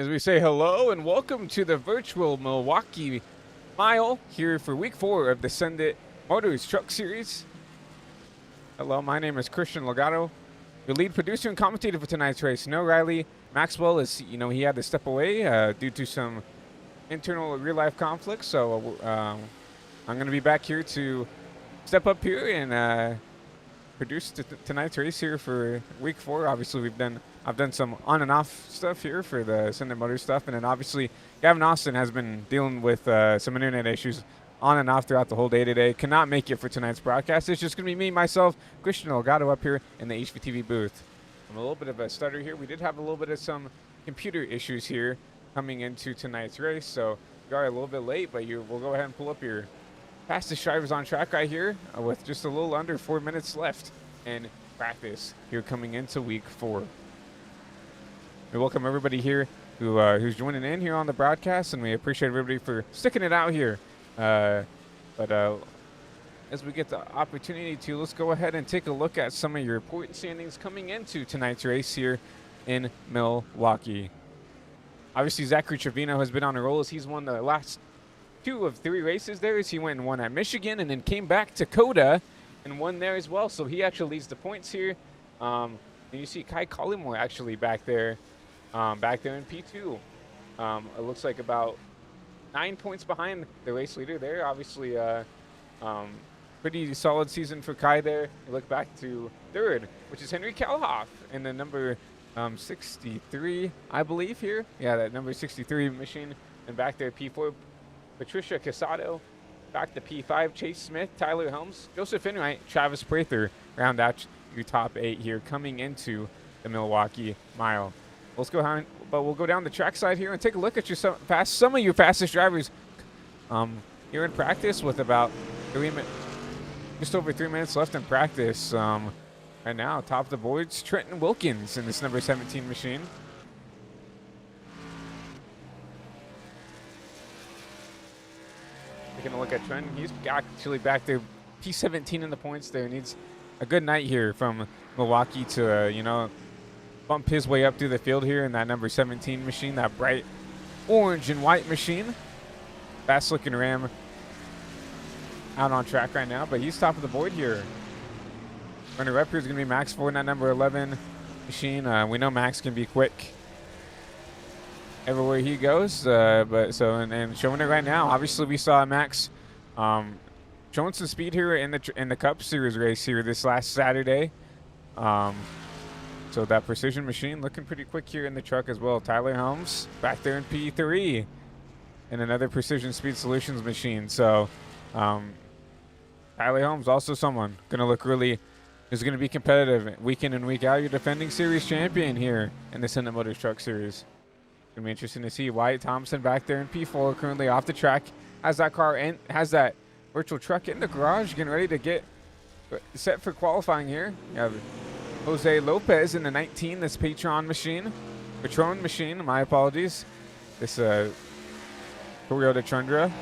As we say hello and welcome to the virtual Milwaukee Mile here for week 4 of the Send It Motors Truck Series. Hello, my name is Christian Legato, your lead producer and commentator for tonight's race. No Riley Maxwell is, he had to step away due to some internal real-life conflicts, so I'm going to be back here to step up here and produce tonight's race here for week 4. Obviously, I've done some on and off stuff here for the Send It Motors stuff, and then obviously Gavin Austin has been dealing with some internet issues on and off throughout the whole day today. Cannot make it for tonight's broadcast. It's just going to be me, myself, Christian Legato up here in the HVTV booth. I'm a little bit of a stutter here. We did have a little bit of some computer issues here coming into tonight's race, so we are a little bit late, but we'll go ahead and pull up your fastest drivers on track right here with just a little under 4 minutes left in practice here coming into week 4. We welcome everybody here who's joining in here on the broadcast, and we appreciate everybody for sticking it out here. But as we get the opportunity to, let's go ahead and take a look at some of your point standings coming into tonight's race here in Milwaukee. Obviously, Zachary Trevino has been on a roll as he's won the last 2 of 3 races there. As he went and won at Michigan and then came back to Coda and won there as well. So he actually leads the points here. And you see Kai Collymore actually back there in P2. It looks like about 9 points behind the race leader there. Obviously, pretty solid season for Kai there. You look back to 3rd, which is Henry Kalhoff in the number 63, I believe here. Yeah, that number 63 machine. And back there, P4, Patricia Casado. Back to P5, Chase Smith, Tyler Helms, Joseph Enright, Travis Prather round out your top 8 here coming into the Milwaukee Mile. Let's go ahead, but we'll go down the track side here and take a look at some of your fastest drivers here in practice with about just over 3 minutes left in practice. Right now, top of the boards, Trenton Wilkins in this number 17 machine. Taking a look at Trenton, he's actually back there, P17 in the points there. Needs a good night here from Milwaukee to, bump his way up through the field here in that number 17 machine, that bright orange and white machine. Fast looking Ram out on track right now, but he's top of the board here. Runner up here is going to be Max Ford in that number 11 machine. We know Max can be quick everywhere he goes, and showing it right now. Obviously, we saw Max showing some speed here in the Cup Series race here this last Saturday. So that precision machine looking pretty quick here in the truck as well. Tyler Helms back there in P3 and another Precision Speed Solutions machine. So Tyler Helms also someone who's going to be competitive week in and week out. Your defending series champion here in the Send It Motors Truck Series. Going to be interesting to see Wyatt Thompson back there in P4 currently off the track. Has that virtual truck in the garage getting ready to get set for qualifying here. You have Jose Lopez in the 19, this Patron machine. My apologies. This Toyota Tundra.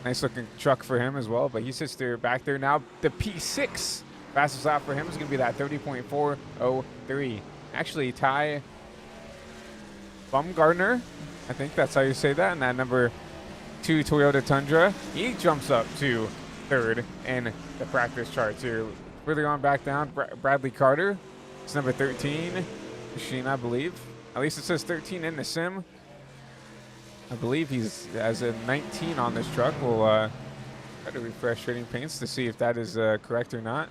Nice looking truck for him as well, but he sits there back there now. The P6 fastest lap for him is going to be that 30.403. Actually, Ty Bumgardner, I think that's how you say that, and that number 2 Toyota Tundra. He jumps up to 3rd in the practice charts here. Further on back down, Bradley Carter. It's number 13 machine, I believe. At least it says 13 in the sim. I believe he's has a 19 on this truck. We'll try to refresh Trading Paints to see if that is correct or not.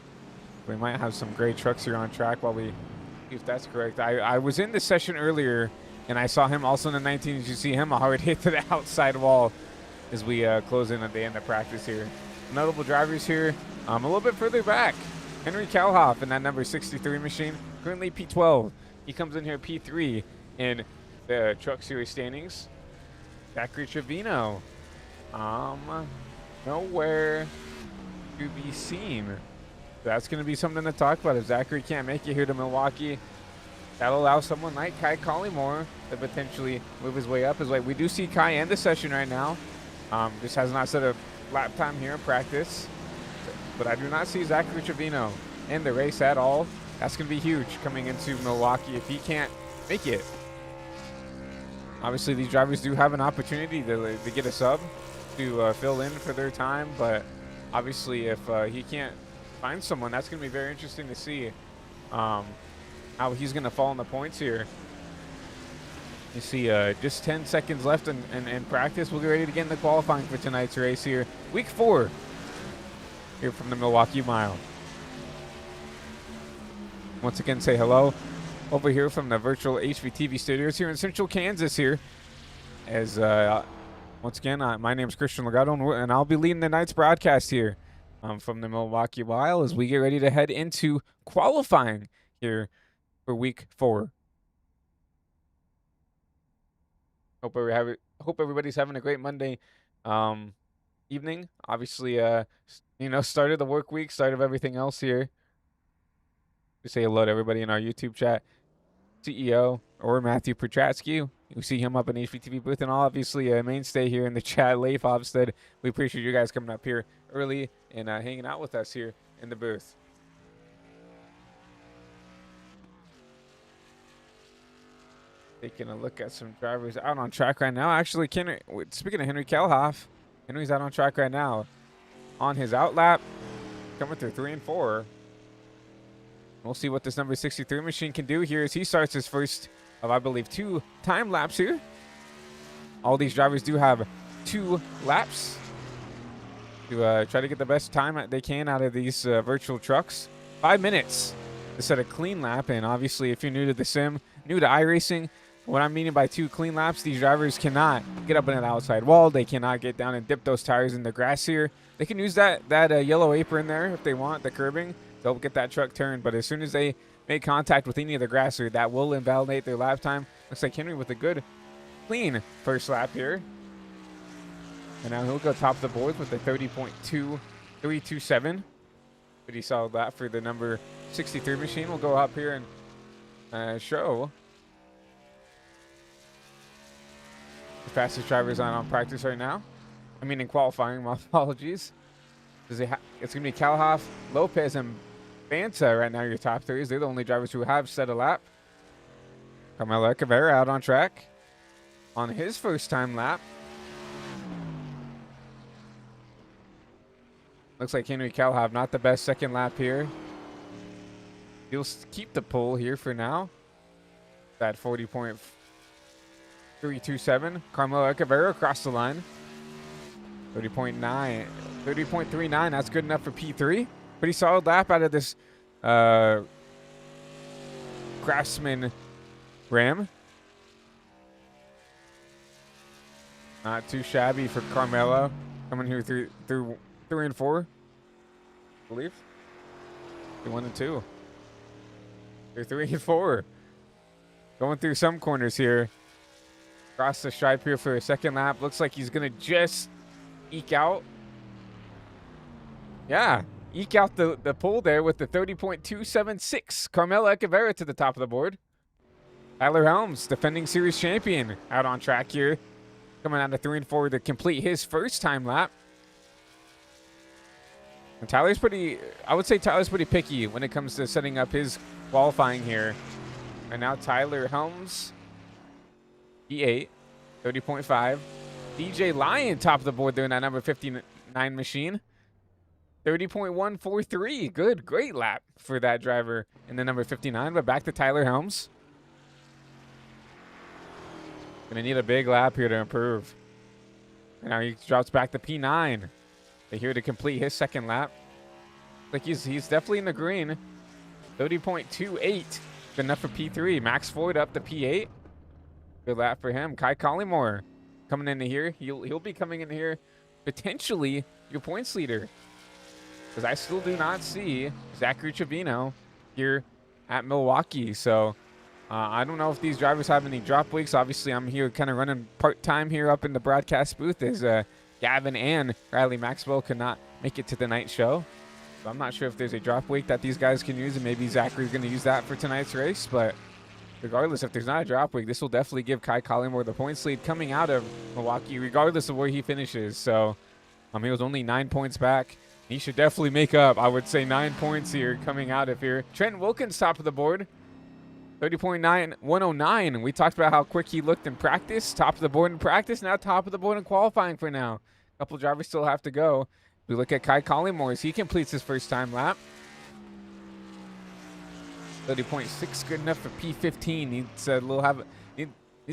We might have some gray trucks here on track while we see if that's correct. I was in this session earlier, and I saw him also in the 19. As you see him, a hard hit to the outside wall as we close in at the end of practice here. Notable drivers here a little bit further back. Henry Kalhoff in that number 63 machine, currently P12. He comes in here P3 in the Truck Series standings. Zachary Trevino, nowhere to be seen. That's going to be something to talk about. If Zachary can't make it here to Milwaukee, that'll allow someone like Kai Collymore to potentially move his way up. We do see Kai in the session right now. Just has not set a lap time here in practice. But I do not see Zachary Trevino in the race at all. That's going to be huge coming into Milwaukee if he can't make it. Obviously, these drivers do have an opportunity to get a sub to fill in for their time, but obviously, if he can't find someone, that's going to be very interesting to see how he's going to fall in the points here. You see just 10 seconds left in practice. We'll get ready to get in the qualifying for tonight's race here. Week 4 here from the Milwaukee Mile. Once again, say hello over here from the virtual HVTV studios here in Central Kansas here. As once again, my name is Christian Legato, and I'll be leading tonight's broadcast here from the Milwaukee Mile as we get ready to head into qualifying here for week 4. Hope everybody's having a great Monday evening. Obviously, start of the work week, start of everything else here. Just say hello to everybody in our YouTube chat. CEO or Matthew Petratsky. You see him up in HVTV booth, and obviously a mainstay here in the chat, Leif Hofstad. We appreciate you guys coming up here early and hanging out with us here in the booth. Taking a look at some drivers out on track right now. Actually, speaking of Henry Kelhoff, Henry's out on track right now on his out lap, coming through 3 and 4. We'll see what this number 63 machine can do here as he starts his first of, I believe, 2 time laps here. All these drivers do have 2 laps to try to get the best time they can out of these virtual trucks. 5 minutes to set a clean lap, and obviously if you're new to the sim, new to iRacing, what I'm meaning by 2 clean laps, these drivers cannot get up in an outside wall. They cannot get down and dip those tires in the grass here. They can use that yellow apron there if they want, the curbing. They'll get that truck turned, but as soon as they make contact with any of the grass here, that will invalidate their lap time. Looks like Henry with a good, clean first lap here. And now he'll go top of the board with a 30.2327. Pretty solid lap for the number 63 machine. We'll go up here and show the fastest drivers on practice right now. I mean in qualifying, my apologies. It's going to be Kalhoff, Lopez, and Banta right now, your top 3s. They're the only drivers who have set a lap. Carmelo Echeverria out on track on his first time lap. Looks like Henry Kalhoff, not the best second lap here. He'll keep the pole here for now. That 40.327. Carmelo Echeverria across the line. 30.39. That's good enough for P3. Pretty solid lap out of this Craftsman Ram. Not too shabby for Carmelo. Coming here through 3 and 4, I believe. 1 and 2. They're 3 and 4. Going through some corners here. Across the stripe here for a second lap. Looks like he's going to just eke out. Yeah, eke out the pole there with the 30.276. Carmelo Echeverria to the top of the board. Tyler Helms, defending series champion, out on track here. Coming out of 3 and 4 to complete his first time lap. And I would say Tyler's pretty picky when it comes to setting up his qualifying here. And now Tyler Helms, E8, 30.5. DJ Lyon, top of the board there in that number 59 machine. 30.143. Good, great lap for that driver in the number 59. But back to Tyler Helms. Gonna need a big lap here to improve. And now he drops back to P9. Here to complete his second lap. Like he's definitely in the green. 30.28. Good enough for P3. Max Floyd up to P8. Good lap for him. Kai Collymore coming into here. He'll be coming in here potentially your points leader. Because I still do not see Zachary Trevino here at Milwaukee. So I don't know if these drivers have any drop weeks. Obviously, I'm here kind of running part-time here up in the broadcast booth as Gavin and Riley Maxwell could not make it to the night show. So I'm not sure if there's a drop week that these guys can use, and maybe Zachary's going to use that for tonight's race. But regardless, if there's not a drop week, this will definitely give Kai Collymore the points lead coming out of Milwaukee, regardless of where he finishes. So he was only 9 points back. He should definitely make up, I would say, 9 points here coming out of here. Trent Wilkins top of the board. 30.9, 109. We talked about how quick he looked in practice. Top of the board in practice. Now top of the board in qualifying for now. A couple drivers still have to go. We look at Kai Collymore as he completes his first time lap. 30.6, good enough for P15. Needs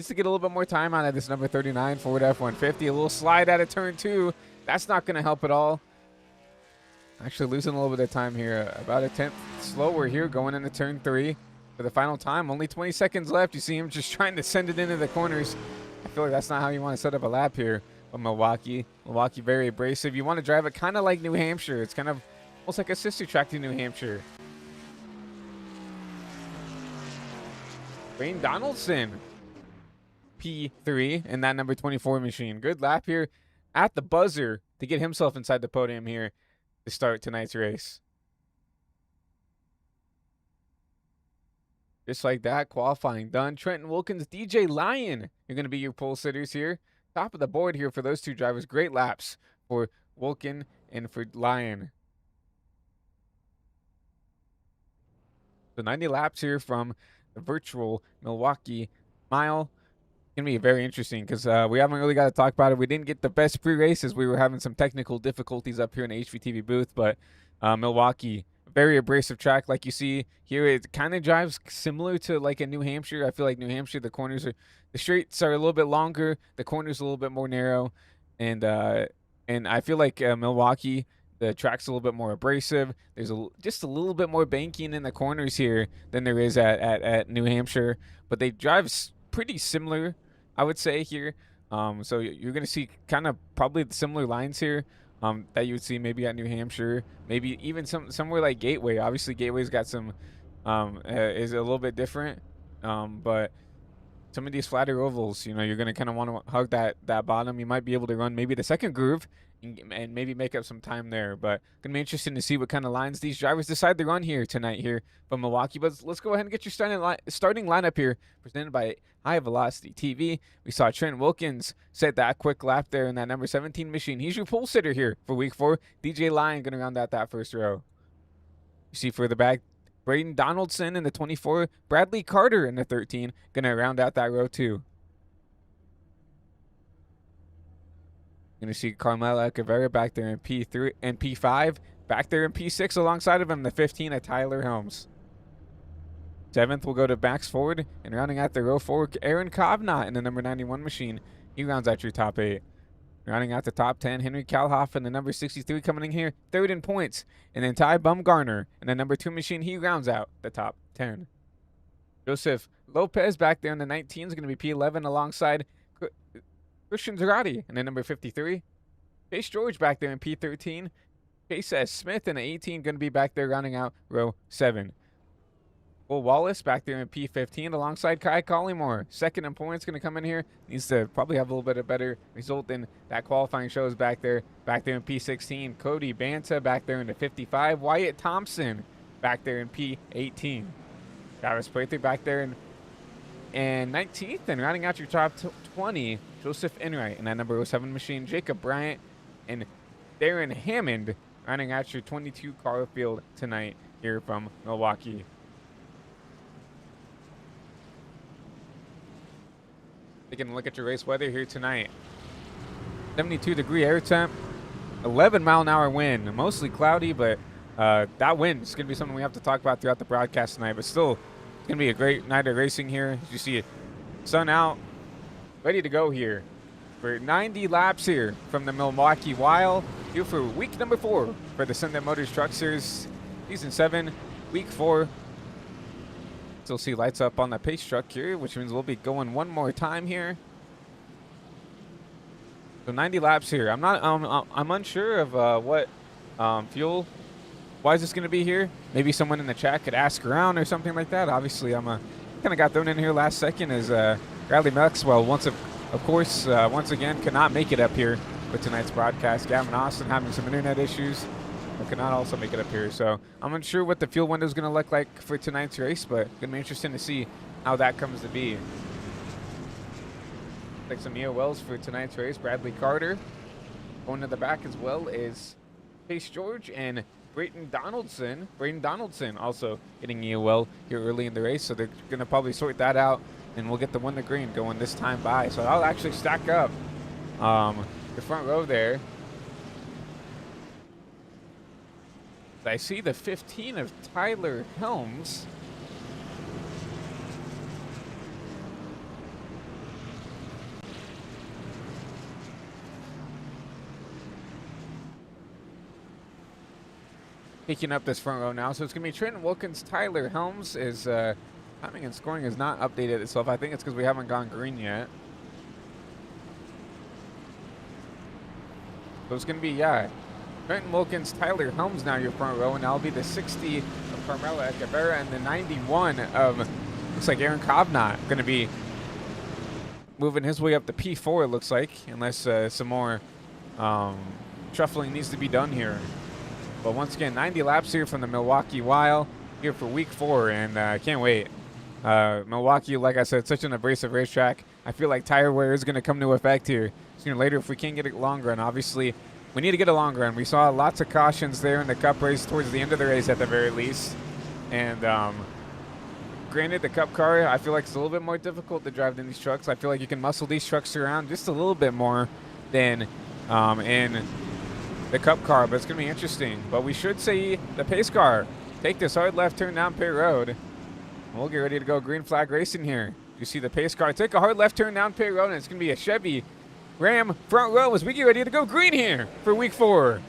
to get a little bit more time out of this number 39 Ford F-150. A little slide out of turn 2. That's not going to help at all. Actually losing a little bit of time here. About a 10th slower here going into turn 3 for the final time. Only 20 seconds left. You see him just trying to send it into the corners. I feel like that's not how you want to set up a lap here with Milwaukee. Milwaukee very abrasive. You want to drive it kind of like New Hampshire. It's kind of almost like a sister track to New Hampshire. Wayne Donaldson, P3 in that number 24 machine. Good lap here at the buzzer to get himself inside the podium here to start tonight's race. Just like that, qualifying done. Trenton Wilkins, DJ Lyon, you're going to be your pole sitters here. Top of the board here for those two drivers. Great laps for Wilkin and for Lyon. So 90 laps here from the virtual Milwaukee mile. Going to be very interesting because we haven't really got to talk about it. We didn't get the best pre-races. We were having some technical difficulties up here in the HVTV booth, but Milwaukee, very abrasive track. Like you see here, it kind of drives similar to like a New Hampshire. I feel like New Hampshire, the straights are a little bit longer, the corners a little bit more narrow, and I feel like Milwaukee, the track's a little bit more abrasive. There's just a little bit more banking in the corners here than there is at New Hampshire, but they drive pretty similar, I would say, here. So you're going to see kind of probably similar lines here that you would see maybe at New Hampshire, maybe even somewhere like Gateway. Obviously, Gateway's got some is a little bit different, but some of these flatter ovals, you know, you're going to kind of want to hug that bottom. You might be able to run maybe the second groove and maybe make up some time there. But going to be interesting to see what kind of lines these drivers decide to run here tonight here from Milwaukee. But let's go ahead and get your starting lineup here, presented by High Velocity TV. We saw Trent Wilkins set that quick lap there in that number 17 machine. He's your pole sitter here for week 4. DJ Lyon going to round out that first row. You see further back, Braden Donaldson in the 24. Bradley Carter in the 13. Going to round out that row too. Going to see Carmela Caveira back there in P3 and P5. Back there in P6 alongside of him, the 15 at Tyler Helms. 7th will go to Max Ford. And rounding out the row 4, Aaron Kovnat in the number 91 machine. He rounds out your top 8. Rounding out the top 10, Henry Kalhoff in the number 63 coming in here, 3rd in points. And then Ty Bumgarner in the number 2 machine, he rounds out the top 10. Joseph Lopez back there in the 19 is going to be P11 alongside Christian Zarate in the number 53. Chase George back there in P13. Chase S. Smith in the 18 going to be back there rounding out row 7. Will Wallace back there in P15 alongside Kai Collymore. 2nd in points going to come in here. Needs to probably have a little bit of better result than that qualifying shows back there. Back there in P16. Cody Banta back there in the 55. Wyatt Thompson back there in P18. Travis Prather back there in 19th. And rounding out your top 20, Joseph Enright in that number 07 machine. Jacob Bryant and Darren Hammond rounding out your 22 car field tonight here from Milwaukee. Taking a look at your race weather here tonight. 72-degree air temp, 11-mile-an-hour wind. Mostly cloudy, but that wind is going to be something we have to talk about throughout the broadcast tonight. But still, it's going to be a great night of racing here. As you see it, sun out, ready to go here for 90 laps here from the Milwaukee Wild. Due for week number 4 for the Sunday Motors Truck Series, Season 7, Week 4. Still see lights up on the pace truck here, which means we'll be going one more time here. So 90 laps here. I'm unsure of what fuel wise it's going to be here. Maybe someone in the chat could ask around or something like that. Obviously, I'm kind of got thrown in here last second as Bradley Maxwell once again cannot make it up here for tonight's broadcast. Gavin Austin having some internet issues. But cannot also make it up here. So I'm unsure what the fuel window is going to look like for tonight's race, but going to be interesting to see how that comes to be. Like some Neo Wells for tonight's race. Bradley Carter going to the back as well as Chase George and Braden Donaldson also hitting EOL here early in the race, so they're going to probably sort that out, and we'll get the one to green going this time by. So I'll actually stack up the front row there. I see the 15 of Tyler Helms. Picking up this front row now. So it's going to be Trenton Wilkins. Tyler Helms is timing and scoring has not updated itself. I think it's because we haven't gone green yet. So it's going to be, yeah, Trenton Wilkins, Tyler Helms now your front row, and that'll be the 60 of Carmelo Echeverra and the 91 of, looks like Aaron Kovnat, going to be moving his way up to P4, it looks like, unless some more shuffling needs to be done here. But once again, 90 laps here from the Milwaukee Wild here for week 4, and I can't wait. Milwaukee, like I said, such an abrasive racetrack. I feel like tire wear is going to come to effect here sooner or later if we can't get a long run. Obviously, we need to get a long run. We saw lots of cautions there in the Cup race towards the end of the race at the very least. And granted, the Cup car, I feel like it's a little bit more difficult to drive than these trucks. I feel like you can muscle these trucks around just a little bit more than in the Cup car, but it's going to be interesting. But we should see the pace car take this hard left turn down pit road. We'll get ready to go green flag racing here. You see the pace car take a hard left turn down pit road, and it's going to be a Chevy Ram front row as we get ready to go green here for week 4.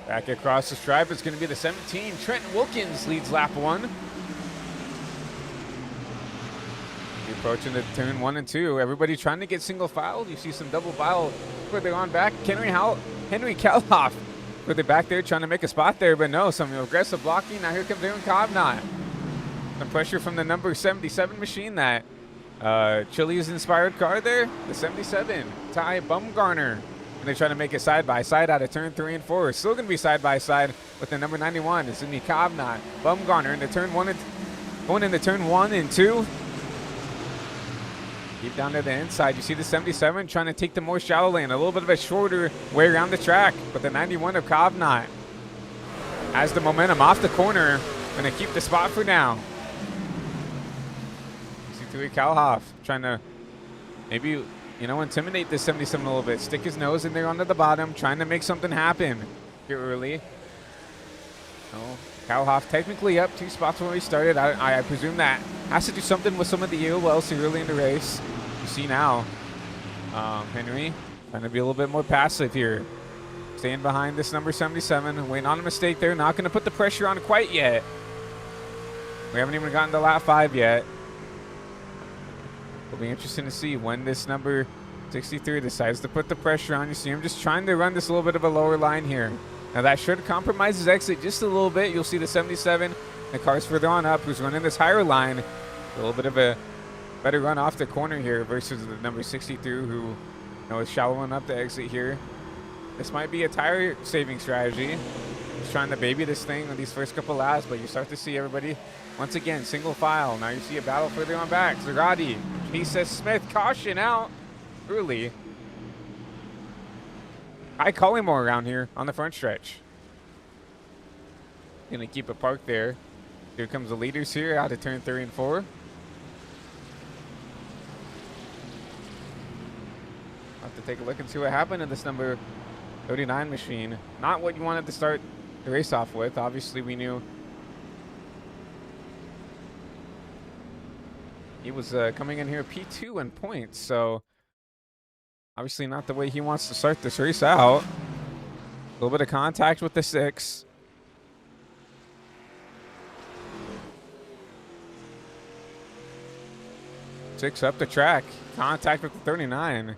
Back across the stripe, it's going to be the 17. Trenton Wilkins leads lap 1. Approaching the turn 1 and 2. Everybody trying to get single file. You see some double file further on back. Henry Kalhoff further back there trying to make a spot there, but no, some aggressive blocking. Now here comes Aaron Kovnat. Some pressure from the number 77 machine, that Chili's inspired car there. The 77, Ty Bumgarner. And they try to make it side by side out of turn 3 and 4. It's still going to be side by side with the number 91. It's going to be Kovnat, Bumgarner into turn 1 and going into turn 1 and 2. Deep down to the inside, you see the 77 trying to take the more shallow lane, a little bit of a shorter way around the track. But the 91 of Kovnat has the momentum off the corner, going to keep the spot for now. You see Tui Kalhoff trying to maybe, you know, intimidate this 77 a little bit. Stick his nose in there onto the bottom, trying to make something happen here early. Oh, Kalhoff technically up 2 spots when we started. I presume that has to do something with some of the EOLs here early in the race. You see now, Henry trying to be a little bit more passive here. Staying behind this number 77, waiting on a mistake there. Not going to put the pressure on quite yet. We haven't even gotten to lap 5 yet. It'll be interesting to see when this number 63 decides to put the pressure on. You see him just trying to run this a little bit of a lower line here. Now that should compromise his exit just a little bit. You'll see the 77, the car's further on up, who's running this higher line. A little bit of a better run off the corner here versus the number 63 who, you know, is shallowing up the exit here. This might be a tire saving strategy. Just trying to baby this thing on these first couple laps, but you start to see everybody once again single file. Now you see a battle further on back. Zagati, he says Smith, caution out early. High Collymore around here on the front stretch. Gonna keep it parked there. Here comes the leaders here out of turn 3 and 4. Have to take a look and see what happened in this number 39 machine. Not what you wanted to start the race off with. Obviously, we knew he was coming in here P2 in points, so obviously not the way he wants to start this race out. A little bit of contact with the 6. Six up the track. Contact with the 39.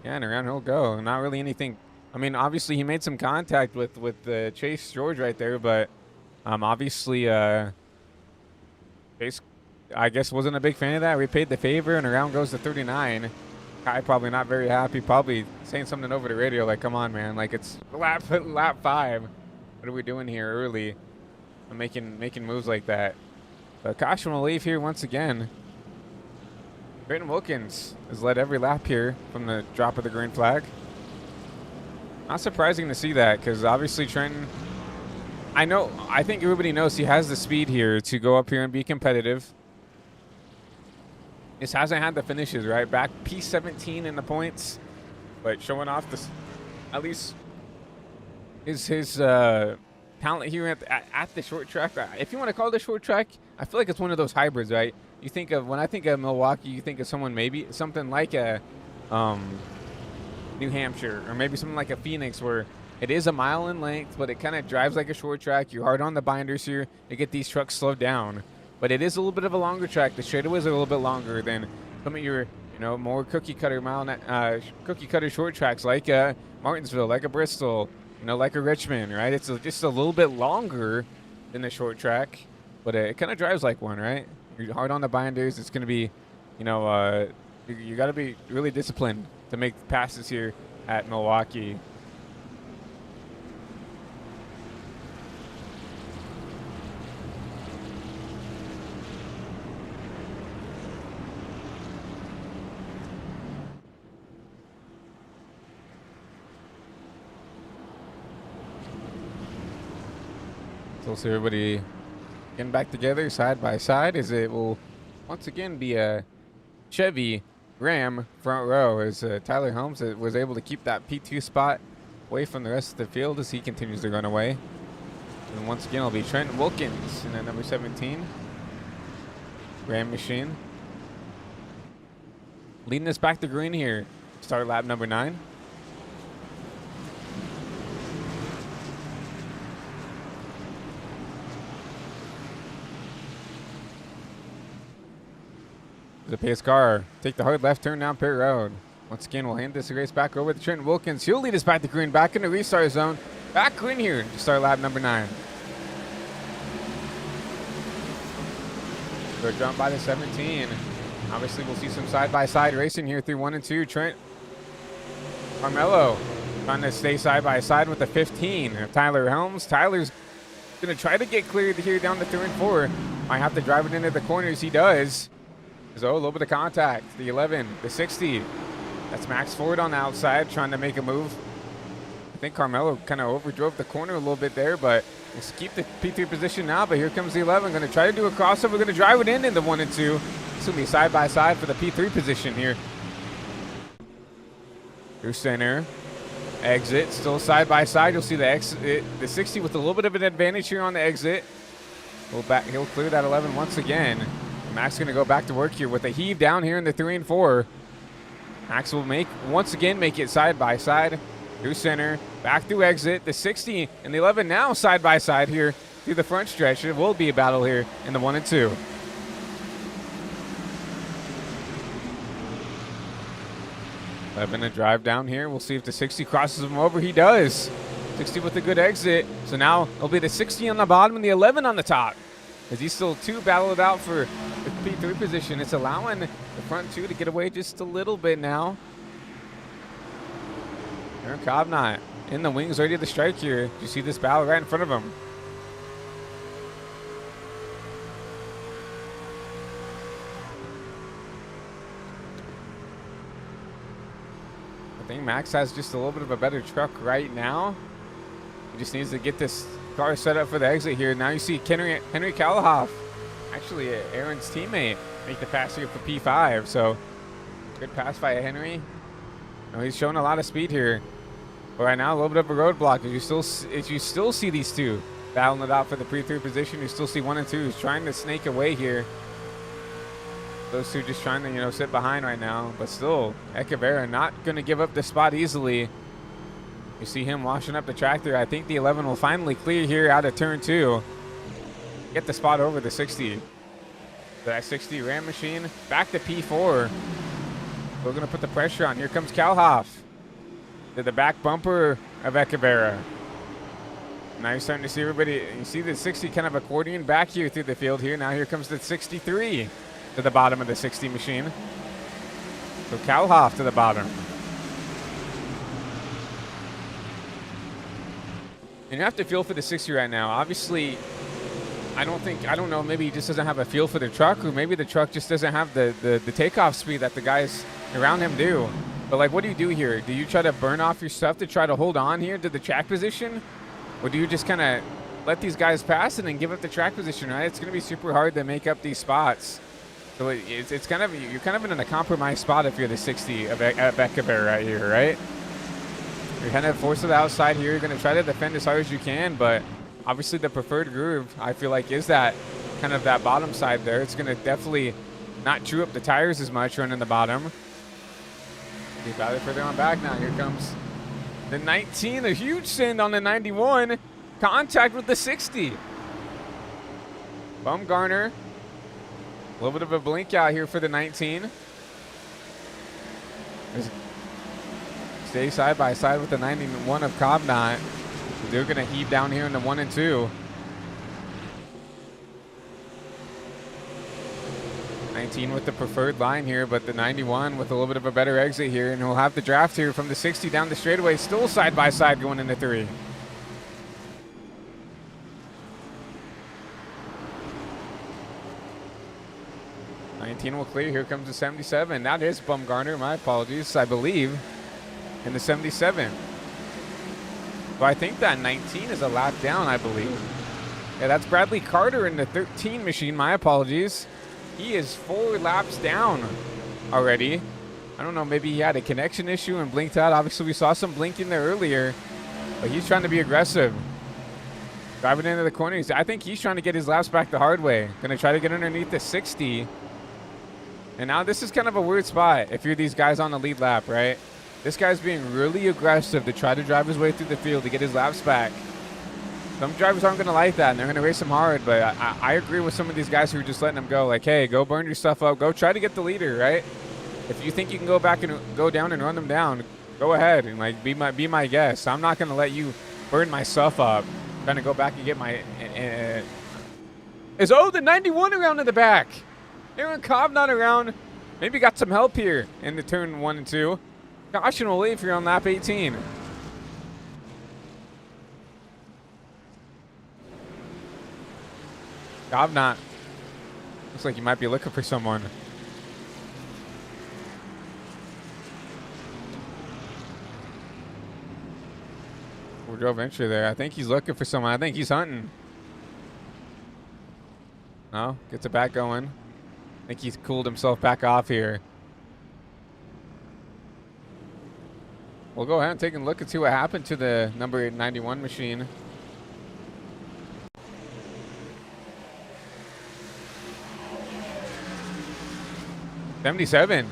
Yeah, and around he'll go. Not really anything I mean, obviously he made some contact with Chase George right there, but obviously Chase, I guess, wasn't a big fan of that. We paid the favor, and around goes to 39. Kai probably not very happy, probably saying something over the radio like, come on, man, like it's lap 5. What are we doing here early? I'm making moves like that. But caution will leave here once again. Trenton Wilkins has led every lap here from the drop of the green flag. Not surprising to see that, because obviously Trenton, I think everybody knows he has the speed here to go up here and be competitive. Just hasn't had the finishes, right? Back P17 in the points, but showing off this, at least his talent here at the short track. If you want to call it a short track, I feel like it's one of those hybrids, right? You think of, when I think of Milwaukee, you think of maybe something like a New Hampshire, or maybe something like a Phoenix, where it is a mile in length, but it kind of drives like a short track. You're hard on the binders here to get these trucks slowed down. But it is a little bit of a longer track. The straightaways are a little bit longer than some of your, more cookie cutter short tracks like Martinsville, like a Bristol, like a Richmond, right? It's just a little bit longer than the short track, but it kind of drives like one, right? You're hard on the binders. It's going to be, you got to be really disciplined to make passes here at Milwaukee. So we'll see everybody getting back together side by side, as it will once again be a Chevy Ram front row, as Tyler Helms was able to keep that P2 spot away from the rest of the field as he continues to run away. And once again, it'll be Trenton Wilkins in that number 17 Ram machine, leading us back to green here. Start lap number 9. The pace car take the hard left turn down pit road. Once again, we'll hand this race back over to Trenton Wilkins. He'll lead us back to green, back in the restart zone. Back green here to start lap number 9. So jump by the 17. Obviously, we'll see some side-by-side racing here through 1 and 2. Trent Carmelo trying to stay side-by-side with the 15 of Tyler Helms. Tyler's going to try to get cleared here down to 3 and 4. Might have to drive it into the corners. He does. So a little bit of contact. The 11, the 60. That's Max Ford on the outside trying to make a move. I think Carmelo kind of overdrove the corner a little bit there, but let's keep the P3 position now. But here comes the 11. Going to try to do a crossover. Going to drive it in the 1 and 2. This will be side by side for the P3 position here. Through center. Exit. Still side by side. You'll see the 60 with a little bit of an advantage here on the exit. He'll clear that 11 once again. Max going to go back to work here with a heave down here in the 3 and 4. Max will once again make it side by side through center, back through exit. The 60 and the 11 now side by side here through the front stretch. It will be a battle here in the 1 and 2. A drive down here. We'll see if the 60 crosses him over. He does. 60 with a good exit. So now it'll be the 60 on the bottom and the 11 on the top, as he's still 2 battle it out for the P3 position. It's allowing the front 2 to get away just a little bit now. Aaron Kovnat in the wings, ready to strike here. You see this battle right in front of him. I think Max has just a little bit of a better truck right now. He just needs to get this car set up for the exit here. Now you see Henry Kalahoff, actually Aaron's teammate, make the pass here for P5. So good pass by Henry. He's showing a lot of speed here. But right now, a little bit of a roadblock. As you still see these 2 battling it out for the P3 position, you still see 1 and 2 trying to snake away here. Those 2 just trying to, sit behind right now. But still, Echeverria not going to give up the spot easily. You see him washing up the tractor. I think the 11 will finally clear here out of turn 2. Get the spot over the 60. That 60 Ram machine back to P4. We're going to put the pressure on. Here comes Kalhoff. to the back bumper of Echeverria. Now you're starting to see everybody. You see the 60 kind of accordion back here through the field here. Now here comes the 63 to the bottom of the 60 machine. So Kalhoff to the bottom. And you have to feel for the 60 right now. Obviously, I don't know, maybe he just doesn't have a feel for the truck, or maybe the truck just doesn't have the takeoff speed that the guys around him do. But, like, what do you do here? Do you try to burn off your stuff to try to hold on here to the track position? Or do you just kind of let these guys pass and then give up the track position, right? It's going to be super hard to make up these spots. So it's kind of, you're kind of in a compromised spot if you're the 60 of Echeverria right here, right? You're kind of forced to the outside here. You're going to try to defend as hard as you can, but obviously the preferred groove, I feel like, is that kind of that bottom side there. It's going to definitely not chew up the tires as much running the bottom. Keep out further on back now. Here comes the 19, a huge send on the 91. Contact with the 60. Bumgarner. A little bit of a blink out here for the 19. Stay side by side with the 91 of Cobnot. They're going to heave down here in the 1 and 2. 19 with the preferred line here, but the 91 with a little bit of a better exit here, and he'll have the draft here from the 60 down the straightaway, still side by side going into 3. Will clear. Here comes the 77. That is Bumgarner. My apologies. I believe in the 77. So I think that 19 is a lap down, I believe. Yeah, that's Bradley Carter in the 13 machine. My apologies. He is 4 laps down already. I don't know. Maybe he had a connection issue and blinked out. Obviously, we saw some blinking there earlier, but he's trying to be aggressive. Driving into the corners. I think he's trying to get his laps back the hard way. Going to try to get underneath the 60. And now this is kind of a weird spot if you're these guys on the lead lap, right? This guy's being really aggressive to try to drive his way through the field to get his laps back. Some drivers aren't going to like that, and they're going to race him hard, but I agree with some of these guys who are just letting him go. Like, hey, go burn your stuff up. Go try to get the leader, right? If you think you can go back and go down and run them down, go ahead and, like, be my guest. I'm not going to let you burn my stuff up. I'm trying to go back and get my... the 91 around in the back. Aaron Cobb not around. Maybe got some help here in the turn 1 and 2. Caution will leave here on lap 18. Cobb not. Looks like you might be looking for someone. We drove entry there. I think he's looking for someone. I think he's hunting. No, gets it back going. I think he's cooled himself back off here. We'll go ahead and take a look and see what happened to the number 91 machine. '77.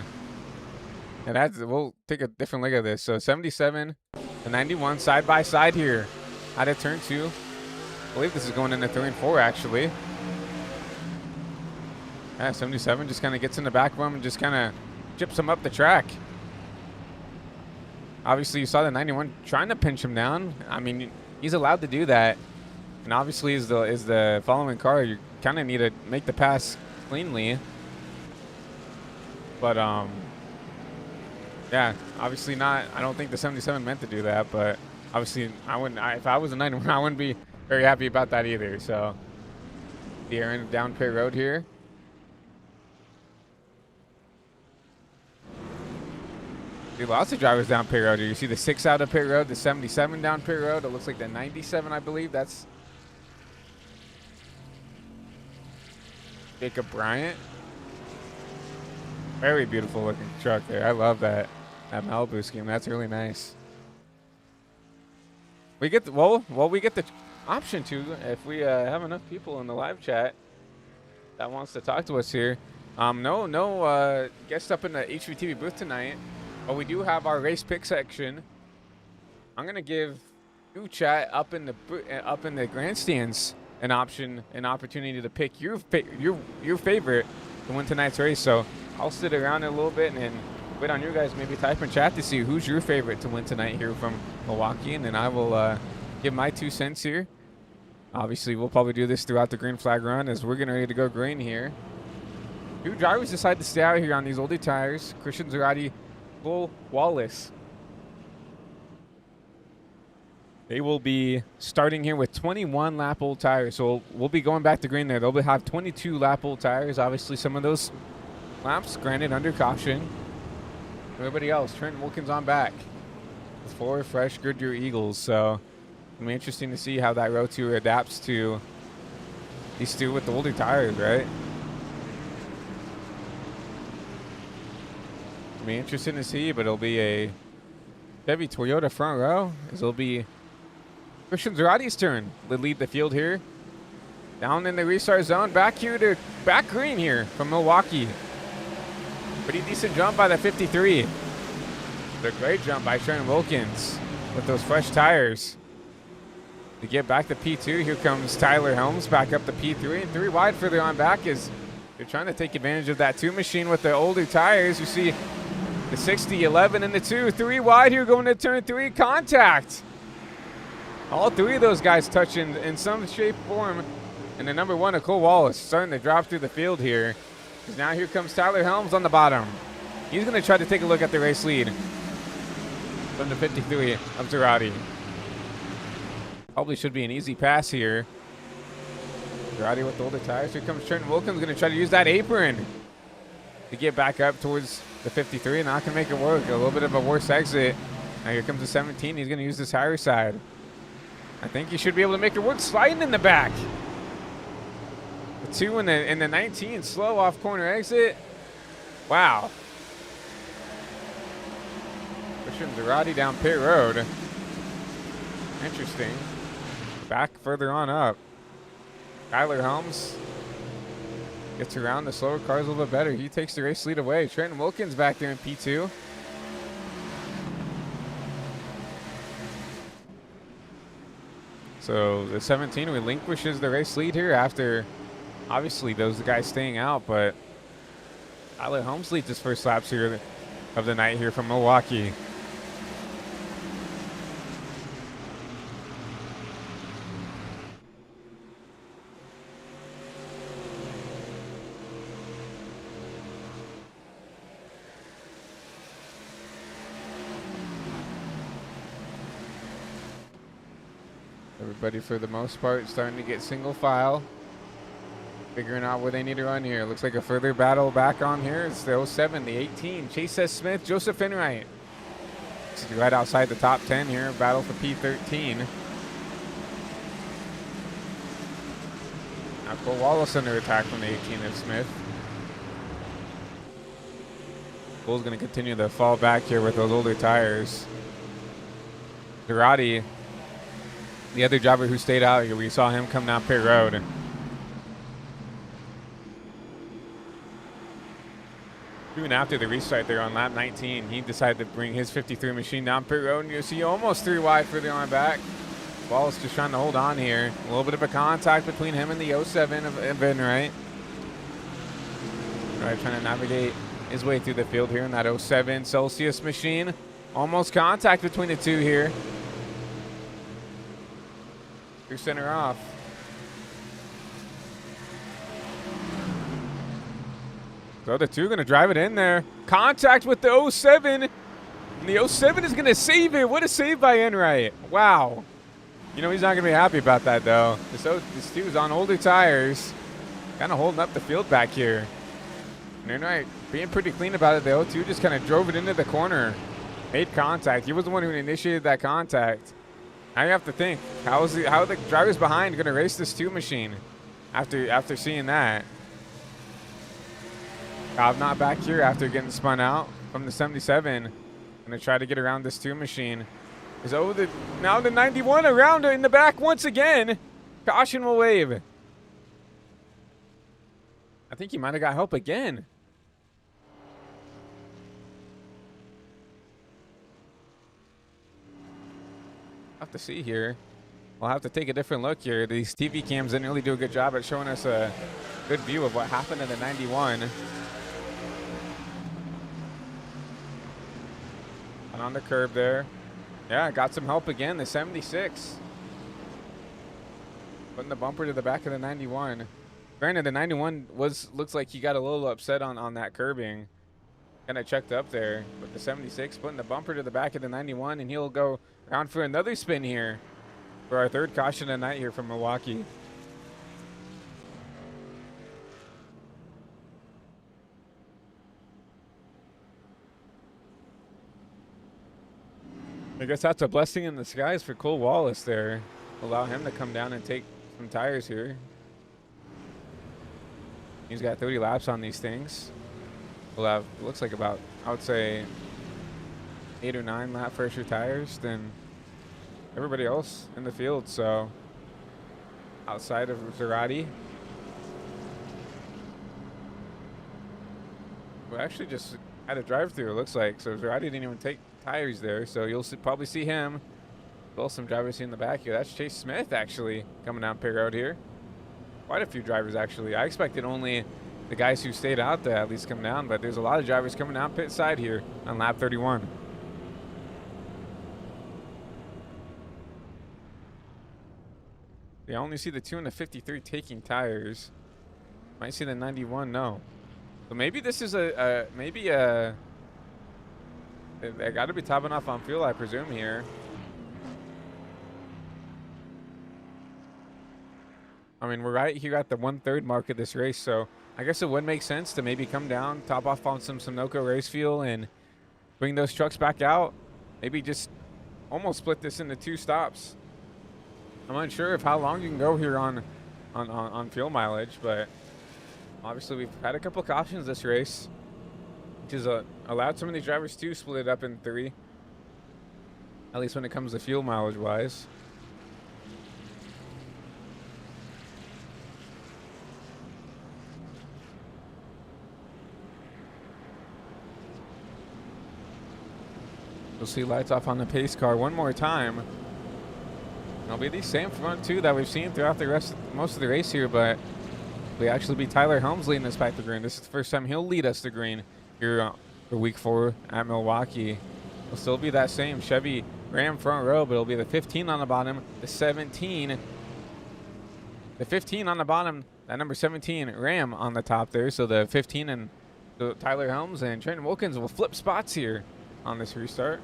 And that's, we'll take a different look at this. So 77 to 91 side by side here. Out of turn 2. I believe this is going into turn 4 actually. Yeah, 77 just kind of gets in the back of him and just kind of chips him up the track. Obviously, you saw the 91 trying to pinch him down. I mean, he's allowed to do that. And obviously, as the following car, you kind of need to make the pass cleanly. But, yeah, obviously not. I don't think the 77 meant to do that. But, obviously, if I was a 91, I wouldn't be very happy about that either. So, the Aaron down pit road here. Lots of drivers down pit road here. You see the 6 out of pit road, the 77 down pit road. It looks like the 97, I believe. That's Jacob Bryant. Very beautiful looking truck there. I love that Malibu scheme. That's really nice. We get the, we get the option to, if we have enough people in the live chat that wants to talk to us here. No guest up in the HVTV booth tonight. But we do have our race pick section. I'm gonna give you chat up in the grandstands an opportunity to pick your favorite to win tonight's race. So I'll sit around a little bit and wait on you guys. Maybe type in chat to see who's your favorite to win tonight here from Milwaukee, and then I will give my 2 cents here. Obviously, we'll probably do this throughout the green flag run as we're getting ready to go green here. 2 drivers decide to stay out here on these oldie tires. Christian Zarate, Cole Wallace. They will be starting here with 21 lap old tires. So we'll be going back to green there. They'll have 22 lap old tires. Obviously, some of those laps, granted, under caution. Everybody else, Trent Wilkins on back. 4 fresh Goodyear Eagles. So it'll be interesting to see how that Row 2 adapts to these 2 with the older tires, right? It'll be interesting to see, but it'll be a Chevy Toyota front row. It'll be Christian Zarate's turn to lead the field here. Down in the restart zone, back here to back green here from Milwaukee. Pretty decent jump by the 53. A great jump by Trent Wilkins with those fresh tires. To get back to P2, here comes Tyler Helms back up to P3. And 3 wide further on back is they're trying to take advantage of that 2 machine with the older tires. You see the 60, 11, and the 2. 3 wide here going to turn 3. Contact. All 3 of those guys touching in some shape or form. And the number 1, Cole Wallace, starting to drop through the field here. Because now here comes Tyler Helms on the bottom. He's going to try to take a look at the race lead from the 53 of Zarate. Probably should be an easy pass here. Zarate with the older tires. Here comes Trent Wilkins, going to try to use that apron to get back up towards the 53, and not going to make it work. A little bit of a worse exit. Now here comes the 17. He's going to use this higher side. I think he should be able to make it work. Sliding in the back. The 2 in the 19. Slow off corner exit. Wow. Christian Zarate down pit road. Interesting. Back further on up. Tyler Helms gets around the slower cars a little bit better. He takes the race lead away. Trenton Wilkins back there in P2. So the 17 relinquishes the race lead here after, obviously, those guys staying out. But Tyler Helms leads his first laps here of the night here from Milwaukee. Everybody, for the most part, starting to get single file. Figuring out where they need to run here. Looks like a further battle back on here. It's the 07, the 18. Chase S. Smith, Joseph Enright. This is right outside the top 10 here. Battle for P13. Now Cole Wallace under attack from the 18 of Smith. Cole's going to continue to fall back here with those older tires. Zarate, the other driver who stayed out here, we saw him come down pit road. Even after the restart there on lap 19, he decided to bring his 53 machine down pit road, and you see almost 3 wide further on back. Wallace just trying to hold on here. A little bit of a contact between him and the 07 of Enright. Right, trying to navigate his way through the field here in that 07 Celsius machine. Almost contact between the 2 here. Through center off. So the 2 going to drive it in there. Contact with the 07. And the 07 is going to save it. What a save by Enright. Wow. You know, he's not going to be happy about that, though. This 2 is on older tires. Kind of holding up the field back here. And Enright being pretty clean about it. The 02 just kind of drove it into the corner. Made contact. He was the one who initiated that contact. Now you have to think, how are the drivers behind going to race this 2 machine after seeing that? Cobb not back here after getting spun out from the 77. Going to try to get around this 2 machine. Now the 91 around in the back once again. Caution will wave. I think he might have got help again. Have to see here. We'll have to take a different look here. These TV cams didn't really do a good job at showing us a good view of what happened in the 91. on the curb there. Yeah, got some help again. The 76. Putting the bumper to the back of the 91. Granted, the 91 looks like he got a little upset on that curbing. Kind of checked up there. But the 76 putting the bumper to the back of the 91, and he'll go around for another spin here for our third caution of the night here from Milwaukee. I guess that's a blessing in disguise for Cole Wallace there. Allow him to come down and take some tires here. He's got 30 laps on these things. We'll have, looks like about, I would say, 8 or 9 lap fresher tires than everybody else in the field. So outside of Zerati, we actually just had a drive-through, it looks like. So Zerati didn't even take tires there. So you'll probably see him. Well, some drivers in the back here. That's Chase Smith actually coming down pit road here. Quite a few drivers actually. I expected only the guys who stayed out to at least come down, but there's a lot of drivers coming down pit side here on lap 31. Yeah, I only see the 2 and the 53 taking tires. Might see the 91, no. So maybe this is they got to be topping off on fuel, I presume, here. I mean, we're right here at the 1/3 mark of this race, so I guess it would make sense to maybe come down, top off on some Sunoco race fuel, and bring those trucks back out. Maybe just almost split this into 2 stops. I'm unsure of how long you can go here on fuel mileage, but obviously we've had a couple cautions this race, which has allowed some of these drivers to split it up in 3, at least when it comes to fuel mileage wise. You'll see lights off on the pace car one more time. It'll be the same front 2 that we've seen throughout most of the race here, but we actually be Tyler Helms leading us back to green. This is the first time he'll lead us to green here for week 4 at Milwaukee. It'll still be that same Chevy Ram front row, but it'll be the 15 on the bottom, the 17, the 15 on the bottom, that number 17 Ram on the top there. So the 15 and so Tyler Helms and Trenton Wilkins will flip spots here on this restart.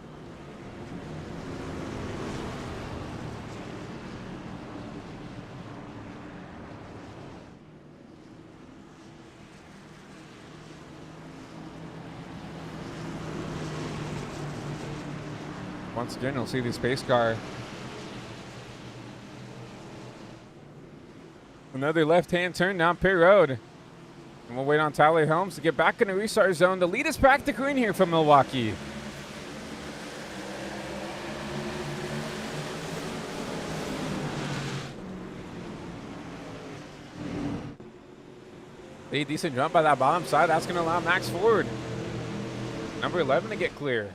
Once again, you'll see the space car. Another left-hand turn down pit road. And we'll wait on Tyler Helms to get back in the restart zone to lead us back to green here from Milwaukee. A decent jump by that bottom side. That's going to allow Max Ford, number 11, to get clear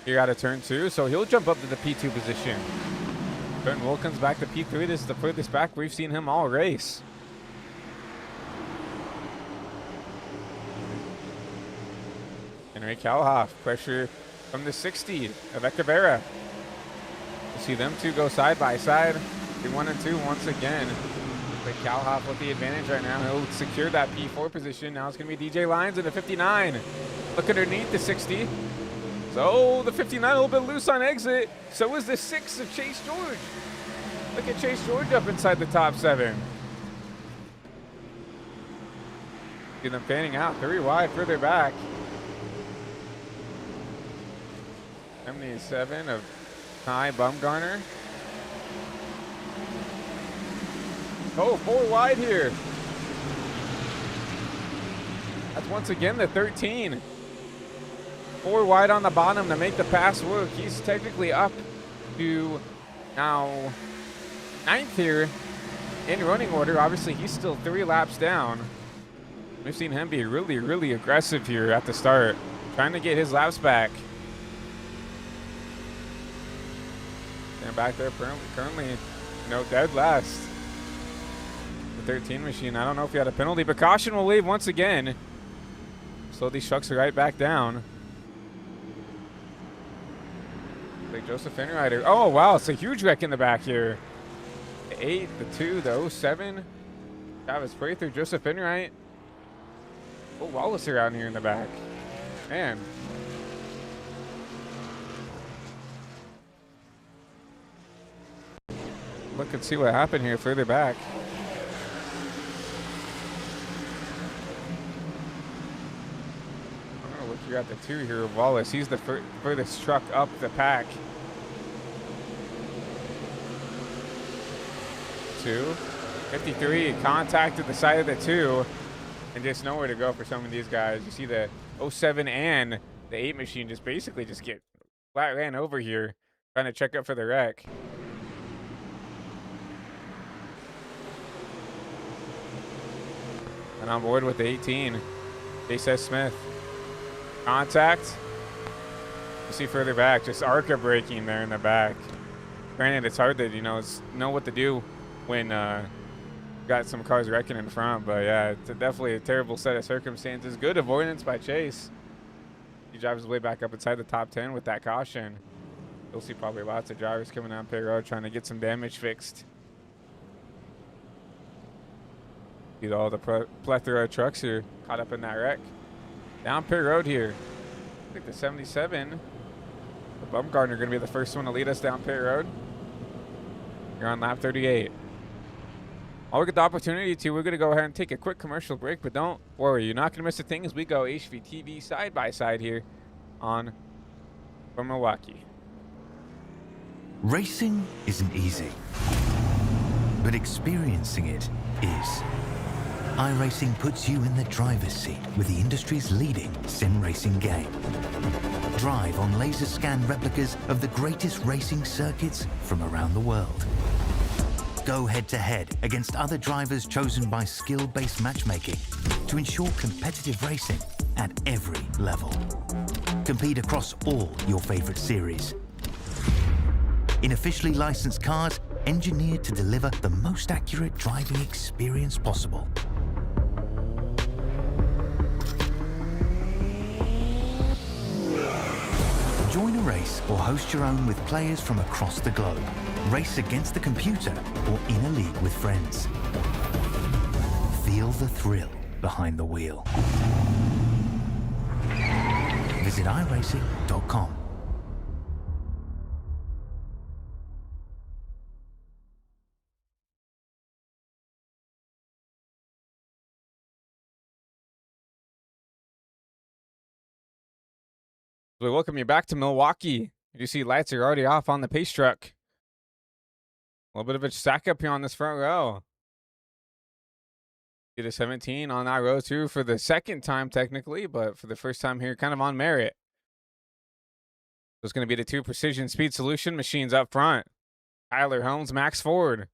here out of turn 2. So he'll jump up to the P2 position. Trenton Wilkins back to P3. This is the furthest back we've seen him all race. Henry Kalhoff, pressure from the 60 of Echeverra. You see them two go side by side. 1 and 2 once again. But Kalhoff with the advantage right now. He'll secure that P4 position. Now it's going to be DJ Lyons in the 59. Look underneath the 60. So the 59 a little bit loose on exit. So is the 6 of Chase George. Look at Chase George up inside the top 7. See them panning out 3 wide further back. 77 of Ty Bumgarner. Oh, 4 wide here. That's once again the 13. 4 wide on the bottom to make the pass work. He's technically up to now 9th here in running order. Obviously, he's still 3 laps down. We've seen him be really, really aggressive here at the start, trying to get his laps back. And back there currently, dead last. The 13 machine. I don't know if he had a penalty, but caution will leave once again. So these trucks are right back down. like Joseph Enrider. Oh, wow. It's a huge wreck in the back here. The 8, the 2, the 07. Travis Prather, Joseph Enright. Oh, Wallace around here in the back. Man. Look and see what happened here further back. Oh, look, you got the 2 here of Wallace. He's the furthest truck up the pack. 2. 53, contacted the side of the 2. And just nowhere to go for some of these guys. You see the 07 and the 8 machine just basically just get flat ran over here, trying to check up for the wreck. And on board with the 18, Chase S. Smith. Contact. You see further back, just ARCA braking there in the back. Granted, it's hard to, know what to do when got some cars wrecking in front, but yeah, it's definitely a terrible set of circumstances. Good avoidance by Chase. He drives his way back up inside the top 10 with that caution. You'll see probably lots of drivers coming down pit road trying to get some damage fixed. See all the plethora of trucks here caught up in that wreck. Down pit road here. I think the 77. The Bumgarner going to be the first one to lead us down pit road. You're on lap 38. I'll get the opportunity to. We're going to go ahead and take a quick commercial break, but don't worry. You're not going to miss a thing as we go HVTV side by side here on from Milwaukee. Racing isn't easy, but experiencing it is. iRacing puts you in the driver's seat with the industry's leading sim racing game. Drive on laser scan replicas of the greatest racing circuits from around the world. Go head-to-head against other drivers chosen by skill-based matchmaking to ensure competitive racing at every level. Compete across all your favorite series. In officially licensed cars, engineered to deliver the most accurate driving experience possible. Join a race or host your own with players from across the globe. Race against the computer or in a league with friends. Feel the thrill behind the wheel. Visit iRacing.com. We welcome you back to Milwaukee. You see lights are already off on the pace truck. A little bit of a stack up here on this front row. Get a 17 on that row too for the second time technically, but for the first time here kind of on merit. So it's going to be the 2 Precision Speed Solution machines up front. Tyler Helms, Max Ford.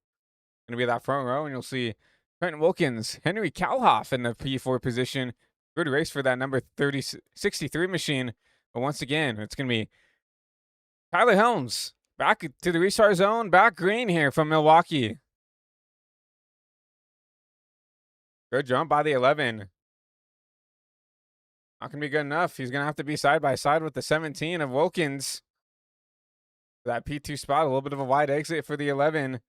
Going to be that front row, and you'll see Trent Wilkins, Henry Kalhoff in the P4 position. Good race for that number 63 machine. But once again, it's going to be Tyler Helms back to the restart zone, back green here from Milwaukee. Good jump by the 11. Not going to be good enough. He's going to have to be side by side with the 17 of Wilkins. That P2 spot, a little bit of a wide exit for the 11.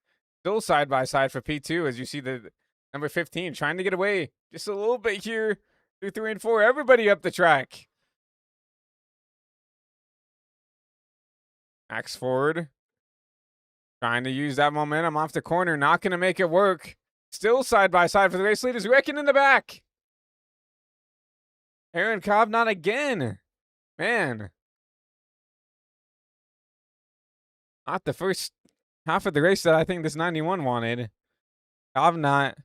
Still side by side for P2 as you see the number 15 trying to get away just a little bit here. 2, 3, and 4. Everybody up the track. Max Ford trying to use that momentum off the corner. Not going to make it work. Still side by side for the race leaders. Wrecking in the back. Aaron Cobb not again. Man. Not the first half of the race that I think this 91 wanted. Cobb not.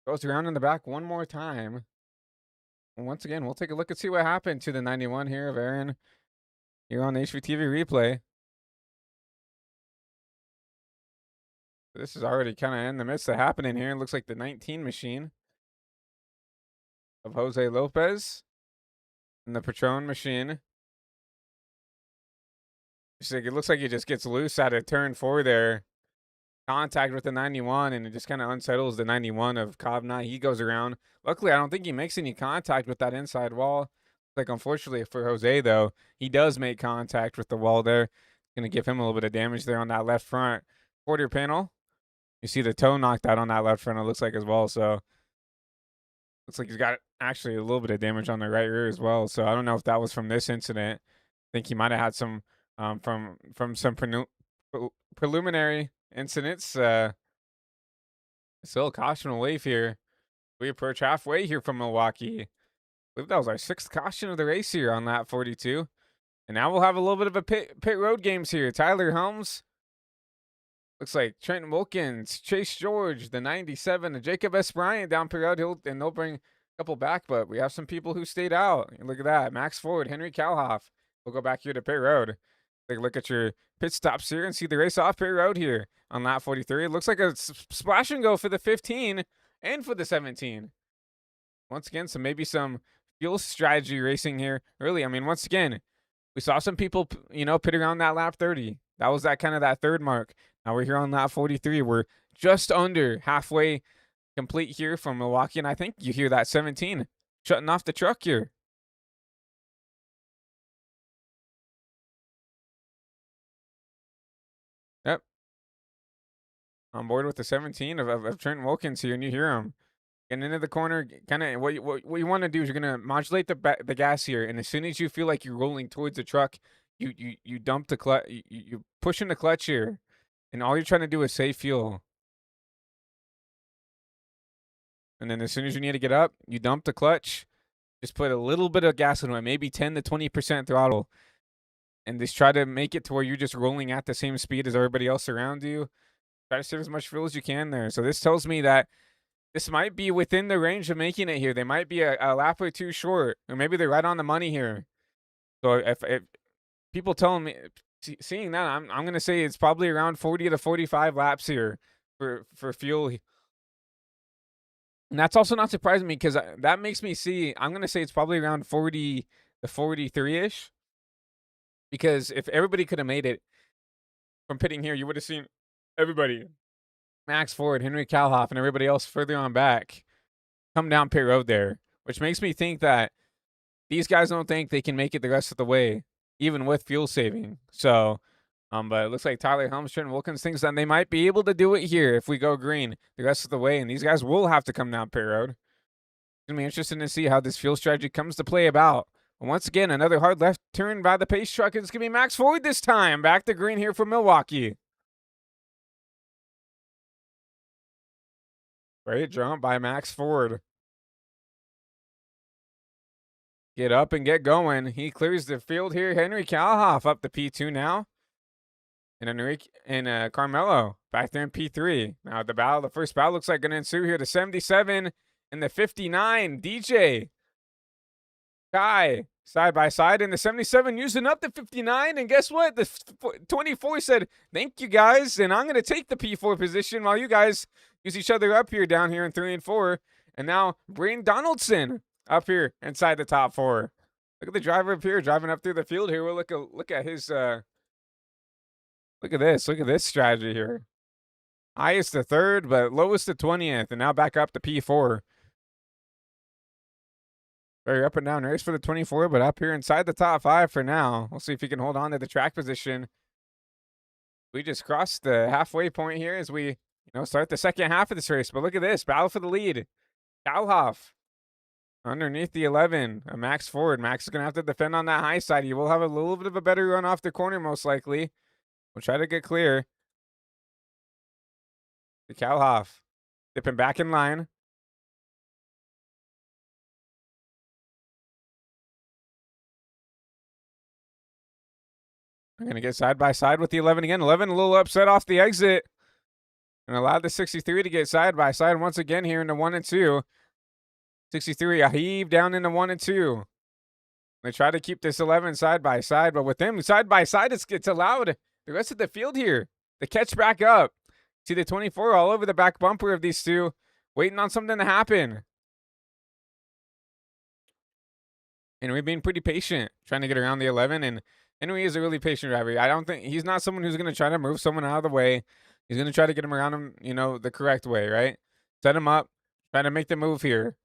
Goes around in the back one more time. And once again, we'll take a look and see what happened to the 91 here of Aaron. Here on the HVTV replay. This is already kind of in the midst of happening here. It looks like the 19 machine of Jose Lopez and the Patron machine. It looks like he just gets loose out of turn 4 there. Contact with the 91, and it just kind of unsettles the 91 of Kovna. He goes around. Luckily, I don't think he makes any contact with that inside wall. Like, unfortunately for Jose, though, he does make contact with the wall there. Gonna give him a little bit of damage there on that left front quarter panel. You see the toe knocked out on that left front, it looks like as well. So looks like he's got actually a little bit of damage on the right rear as well. So I don't know if that was from this incident. I think he might have had some from some preliminary incidents. Still caution will wave here. We approach halfway here from Milwaukee. I believe that was our 6th caution of the race here on lap 42. And now we'll have a little bit of a pit road games here. Tyler Helms. Looks like Trent Wilkins, Chase George, the 97, and Jacob S. Bryant down pit road. And they'll bring a couple back, but we have some people who stayed out. Look at that. Max Ford, Henry Kalhoff. We'll go back here to pit road. Take a look at your pit stops here and see the race off pit road here on lap 43. It looks like a splash and go for the 15 and for the 17. Once again, maybe some fuel strategy racing here early. I mean, once again, we saw some people, pit around that lap 30. That was that kind of that third mark. Now we're here on lap 43. We're just under halfway complete here from Milwaukee, and I think you hear that 17 shutting off the truck here. Yep. On board with the 17 of Trent Wilkins here, and you hear him getting into the corner. Kind of what you want to do is you're gonna modulate the gas here, and as soon as you feel like you're rolling towards the truck, you dump the clutch. You push in the clutch here, and all you're trying to do is save fuel. And then as soon as you need to get up, you dump the clutch. Just put a little bit of gas into it, maybe 10 to 20% throttle, and just try to make it to where you're just rolling at the same speed as everybody else around you. Try to save as much fuel as you can there. So this tells me that this might be within the range of making it here. They might be a lap or two short, or maybe they're right on the money here. So if people telling me, seeing that, I'm going to say it's probably around 40 to 45 laps here for fuel. And that's also not surprising me because that makes me see, I'm going to say it's probably around 40 to 43-ish. Because if everybody could have made it from pitting here, you would have seen everybody, Max Ford, Henry Kalhoff, and everybody else further on back, come down pit road there. Which makes me think that these guys don't think they can make it the rest of the way, even with fuel saving. So, but it looks like Tyler Helms, Trent Wilkins thinks that they might be able to do it here if we go green the rest of the way. And these guys will have to come down pit road. It's going to be interesting to see how this fuel strategy comes to play about. And once again, another hard left turn by the pace truck. It's going to be Max Ford this time. Back to green here for Milwaukee. Great jump by Max Ford. Get up and get going. He clears the field here. Henry Kalhoff up to P2 now. And Enrique and Carmelo back there in P3. Now the first battle looks like going to ensue here. The 77 and the 59. DJ Kai side by side, and the 77 using up the 59. And guess what? The 24 said, "Thank you guys, and I'm going to take the P4 position while you guys use each other up here down here in 3 and 4." And now Brain Donaldson up here inside the top 4. Look at the driver up here driving up through the field here. We'll look at his look at this. Look at this strategy here. Highest to 3rd, but lowest to 20th, and now back up to P4. Very up and down race for the 24, but up here inside the top 5 for now. We'll see if he can hold on to the track position. We just crossed the halfway point here as we, start the second half of this race. But look at this. Battle for the lead. Kalhoff underneath the 11. Max Ford. Max is going to have to defend on that high side. He will have a little bit of a better run off the corner, most likely. We'll try to get clear. The Kalhoff dipping back in line. I'm going to get side by side with the 11 again. 11 a little upset off the exit. And allowed the 63 to get side by side once again here into 1 and 2. 63 a heave down into 1 and 2. They try to keep this 11 side by side, but with them side by side, it's allowed the rest of the field here to catch back up. See the 24 all over the back bumper of these two, waiting on something to happen. And we've been pretty patient trying to get around the 11, and Henry is a really patient driver. I don't think he's not someone who's going to try to move someone out of the way. He's going to try to get him around him, the correct way, right? Set him up, try to make the move here.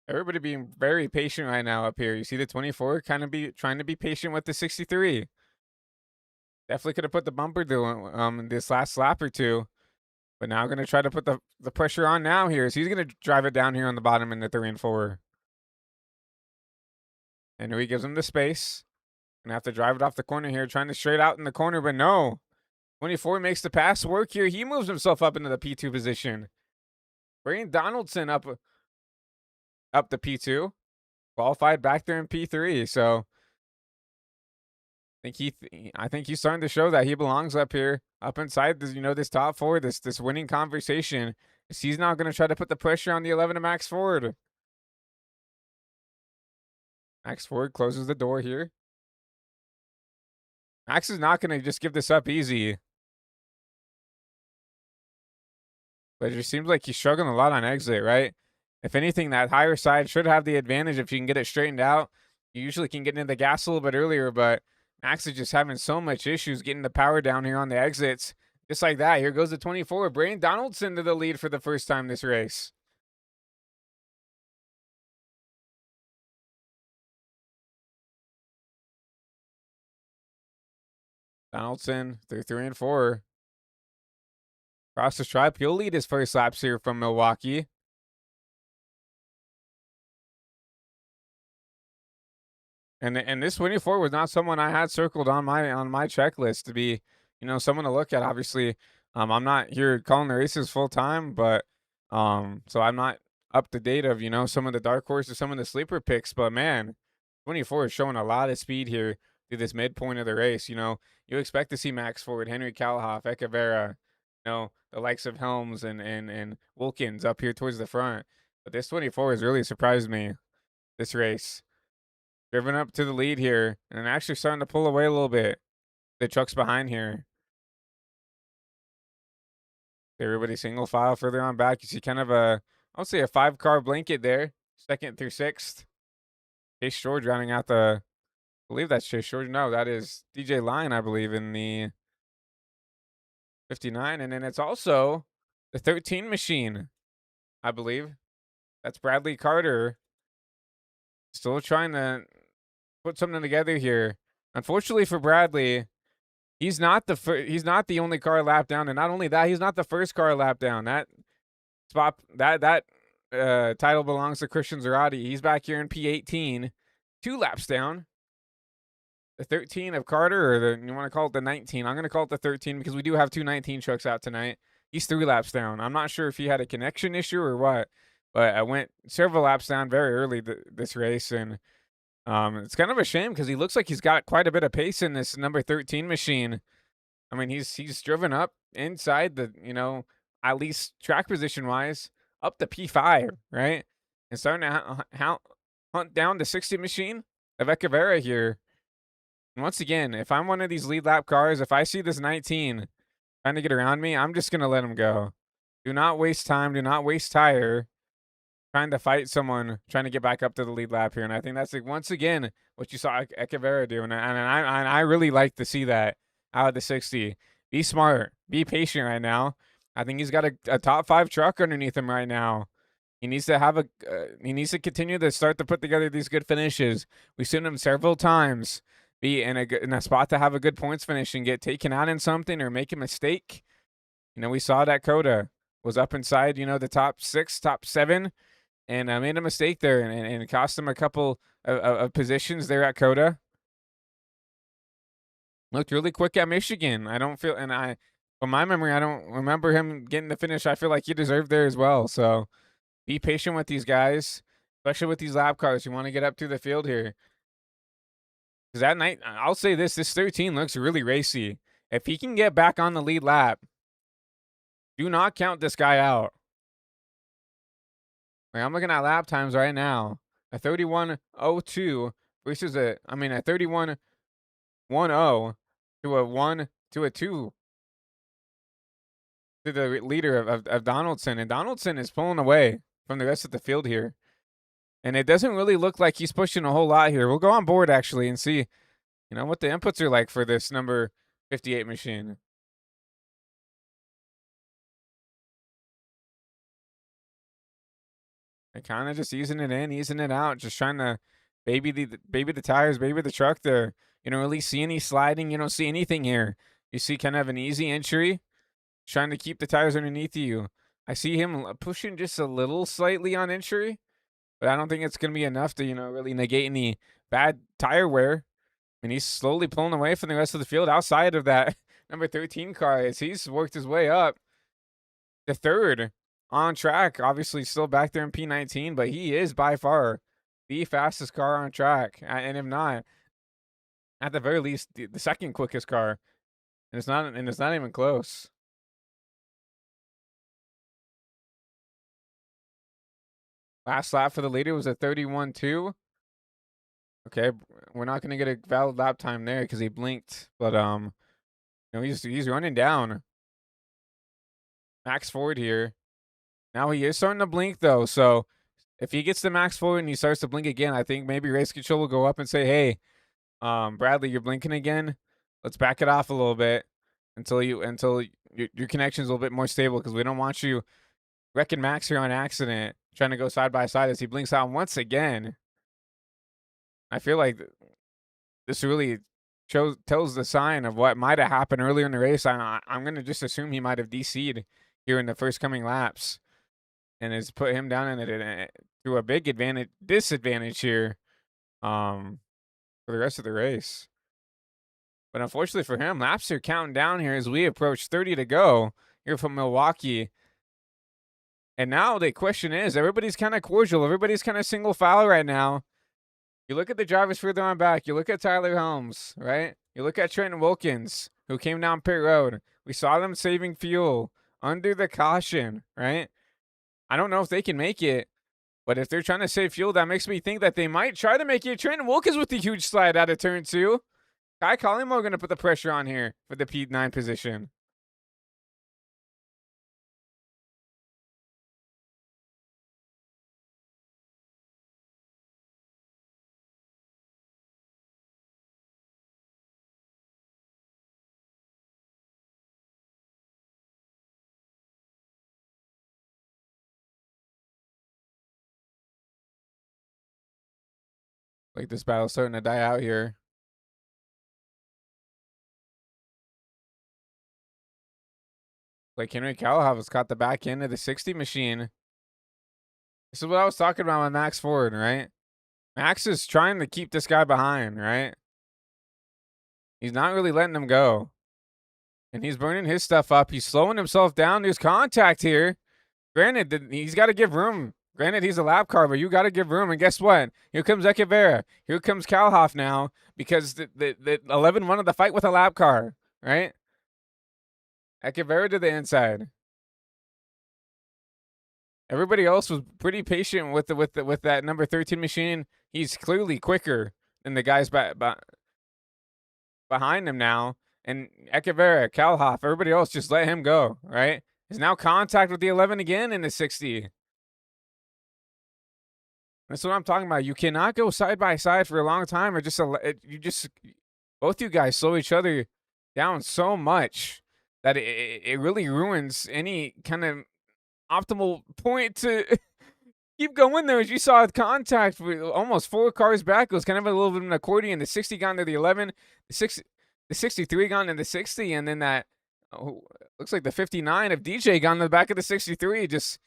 Everybody being very patient right now up here. You see the 24 kind of be trying to be patient with the 63. Definitely could have put the bumper doing this last lap or two, but now gonna try to put the pressure on now here. So he's gonna drive it down here on the bottom in the 3 and 4. And he gives him the space. Gonna have to drive it off the corner here, trying to straight out in the corner, but no. 24 makes the pass work here. He moves himself up into the P2 position. Braden Donaldson up the P2. Qualified back there in P3. So I think he's starting to show that he belongs up here, up inside this, this top four, this winning conversation. He's now going to try to put the pressure on the 11 of Max Ford. Max Ford closes the door here. Max is not going to just give this up easy. But it just seems like he's struggling a lot on exit, right? If anything, that higher side should have the advantage if you can get it straightened out. You usually can get into the gas a little bit earlier, but Max is just having so much issues getting the power down here on the exits. Just like that, here goes the 24. Braden Donaldson to the lead for the first time this race. Donaldson through 3 and 4. Across the stripe, he'll lead his first laps here from Milwaukee. And this 24 was not someone I had circled on my checklist to be, someone to look at. Obviously, I'm not here calling the races full time, but so I'm not up to date of some of the dark horses, some of the sleeper picks. But man, 24 is showing a lot of speed here through this midpoint of the race. You expect to see Max Ford, Henry Calhoff, Echeverra, the likes of Helms and Wilkins up here towards the front. But this 24 has really surprised me this race. Driven up to the lead here, and actually starting to pull away a little bit. The truck's behind here. Everybody single file further on back. You see kind of I'll say a 5-car blanket there. 2nd through 6th. Chase George rounding out I believe that's Chase George. No, that is DJ Line, I believe, in the 59. And then it's also the 13 machine, I believe. That's Bradley Carter. Still trying to put something together here. Unfortunately for Bradley, he's not the only car lap down, and not only that, he's not the first car lap down. That spot that title belongs to Christian Zarate. He's back here in P18, 2 laps down. The 13 of Carter, or you want to call it the 19? I'm going to call it the 13 because we do have 2 19 trucks out tonight. He's 3 laps down. I'm not sure if he had a connection issue or what, but I went several laps down very early this race, and it's kind of a shame because he looks like he's got quite a bit of pace in this number 13 machine. I mean, he's driven up inside the, at least track position wise, up to P5, right? And starting to hunt down the 60 machine of Echeverra here. And once again, if I'm one of these lead lap cars, if I see this 19 trying to get around me, I'm just going to let him go. Do not waste time. Do not waste tire trying to fight someone trying to get back up to the lead lap here. And I think that's, like, once again, what you saw Echeverra do. And I really like to see that out of the 60. Be smart. Be patient right now. I think he's got a top 5 truck underneath him right now. He needs to he needs to continue to start to put together these good finishes. We've seen him several times be in a spot to have a good points finish and get taken out in something or make a mistake. We saw that Coda was up inside, the top 6, top 7, and made a mistake there and cost him a couple of positions there at Coda. Looked really quick at Michigan. From my memory, I don't remember him getting the finish. I feel like he deserved there as well. So be patient with these guys, especially with these lap cars. You want to get up to the field here. Because that night, I'll say this 13 looks really racy. If he can get back on the lead lap, do not count this guy out. Like, I'm looking at lap times right now. A 31:02 versus a 31:10 to a 1 to a 2 to the leader of Donaldson. And Donaldson is pulling away from the rest of the field here. And it doesn't really look like he's pushing a whole lot here. We'll go on board actually and see, what the inputs are like for this number 58 machine. They're kind of just easing it in, easing it out, just trying to baby the tires, baby the truck there. You don't really see any sliding. You don't see anything here. You see kind of an easy entry, trying to keep the tires underneath you. I see him pushing just a little slightly on entry, but I don't think it's going to be enough to, really negate any bad tire wear. And he's slowly pulling away from the rest of the field outside of that number 13 car as he's worked his way up to third on track. Obviously, still back there in P19, but he is by far the fastest car on track. And if not, at the very least, the second quickest car. And it's not even close. Last lap for the leader was a 31.2. Okay, we're not gonna get a valid lap time there because he blinked, but he's running down. Max forward here. Now he is starting to blink though, so if he gets the max forward and he starts to blink again, I think maybe race control will go up and say, "Hey, Bradley, you're blinking again. Let's back it off a little bit until your connection's a little bit more stable because we don't want you wrecking Max here on accident, trying to go side by side as he blinks out once again." I feel like this really tells the sign of what might have happened earlier in the race. I'm gonna just assume he might have DC'd here in the first coming laps, and has put him down to a big disadvantage here, for the rest of the race. But unfortunately for him, laps are counting down here as we approach 30 to go here from Milwaukee. And now the question is, everybody's kind of cordial, everybody's kind of single file right now. You look at the drivers further on back. You look at Tyler Helms, right? You look at Trenton Wilkins, who came down pit road. We saw them saving fuel under the caution, right? I don't know if they can make it, but if they're trying to save fuel, that makes me think that they might try to make it. Trenton Wilkins with the huge slide out of turn 2. Kai Collimo going to put the pressure on here for the P9 position. Like this battle's starting to die out here. Like Henry Callahan has caught the back end of the 60 machine. This is what I was talking about with Max Ford, right? Max is trying to keep this guy behind, right? He's not really letting him go. And he's burning his stuff up. He's slowing himself down. There's contact here. Granted, he's got to give room. Granted, he's a lap car, but you got to give room. And guess what? Here comes Echeverria. Here comes Kalhoff now because the 11 wanted the fight with a lap car, right? Echeverria to the inside. Everybody else was pretty patient with that number 13 machine. He's clearly quicker than the guys behind him now. And Echeverria, Kalhoff, everybody else just let him go, right? Is now contact with the 11 again in the 60. That's what I'm talking about. You cannot go side by side for a long time, or both you guys slow each other down so much that it really ruins any kind of optimal point to keep going there. As you saw with contact with almost 4 cars back, it was kind of a little bit of an accordion. The 60 gone to the 11, the 63 gone to the 60, and then that looks like the 59 of DJ gone to the back of the 63. Just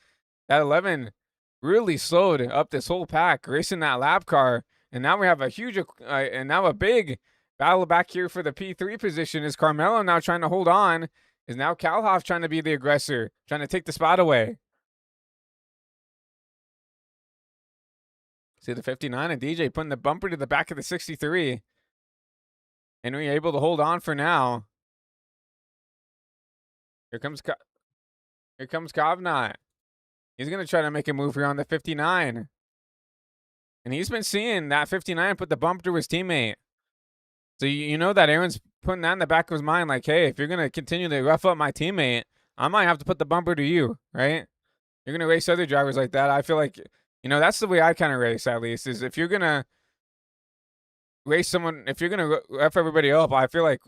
that 11 really slowed up this whole pack, racing that lap car. And now we have a big battle back here for the P3 position. Is Carmelo now trying to hold on? Is now Kalhoff trying to be the aggressor, trying to take the spot away? See the 59 and DJ putting the bumper to the back of the 63. Henry able to hold on for now. Here comes Kovnat. He's going to try to make a move here on the 59. And he's been seeing that 59 put the bumper to his teammate. So you know that Aaron's putting that in the back of his mind, like, hey, if you're going to continue to rough up my teammate, I might have to put the bumper to you, right? You're going to race other drivers like that. I feel like, that's the way I kind of race, at least, is if you're going to race someone, if you're going to rough everybody up, I feel like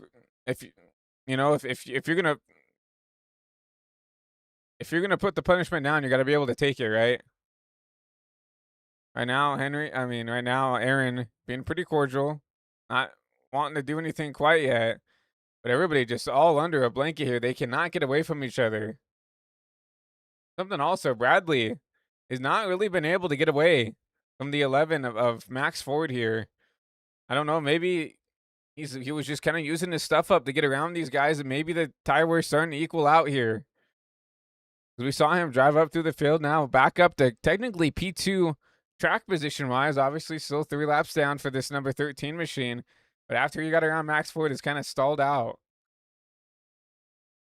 if you're going to, if you're going to put the punishment down, you got to be able to take it, right? Right now, right now, Aaron being pretty cordial, not wanting to do anything quite yet, but everybody just all under a blanket here. They cannot get away from each other. Something also, Bradley has not really been able to get away from the 11 of Max Ford here. I don't know, maybe he was just kind of using his stuff up to get around these guys, and maybe the tire wear's starting to equal out here. We saw him drive up through the field now, back up to technically P2 track position wise. Obviously, still 3 laps down for this number 13 machine. But after he got around Max Ford, it's kind of stalled out.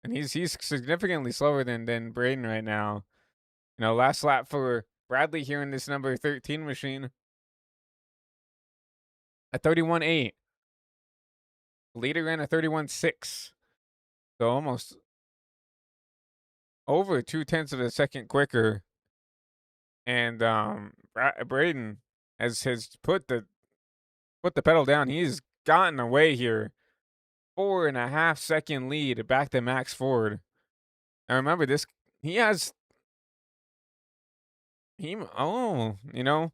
And he's significantly slower than Braden right now. You know, last lap for Bradley here in this number 13 machine at 31.8. Leader ran a 31.6. So almost over 2/10 of a second quicker. And Braden has put the pedal down. He's gotten away here. 4.5 second lead back to Max Ford. And remember this, he has you know,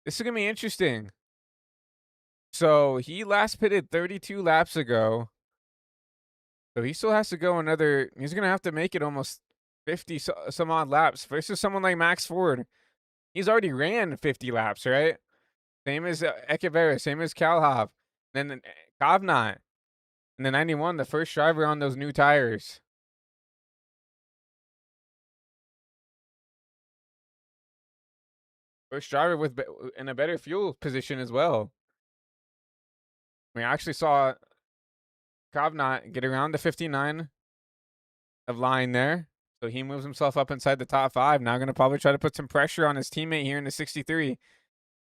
this is gonna be interesting. So he last pitted 32 laps ago. So he still has to go another, he's gonna have to make it almost 50 some odd laps versus someone like Max Ford. He's already ran 50 laps, right? Same as Echeverria, same as Calhoff, then Kovnat, and the 91, the first driver on those new tires. First driver with in a better fuel position as well. We actually saw Kovnat get around the 59 of line there. So he moves himself up inside the top 5. Now going to probably try to put some pressure on his teammate here in the 63.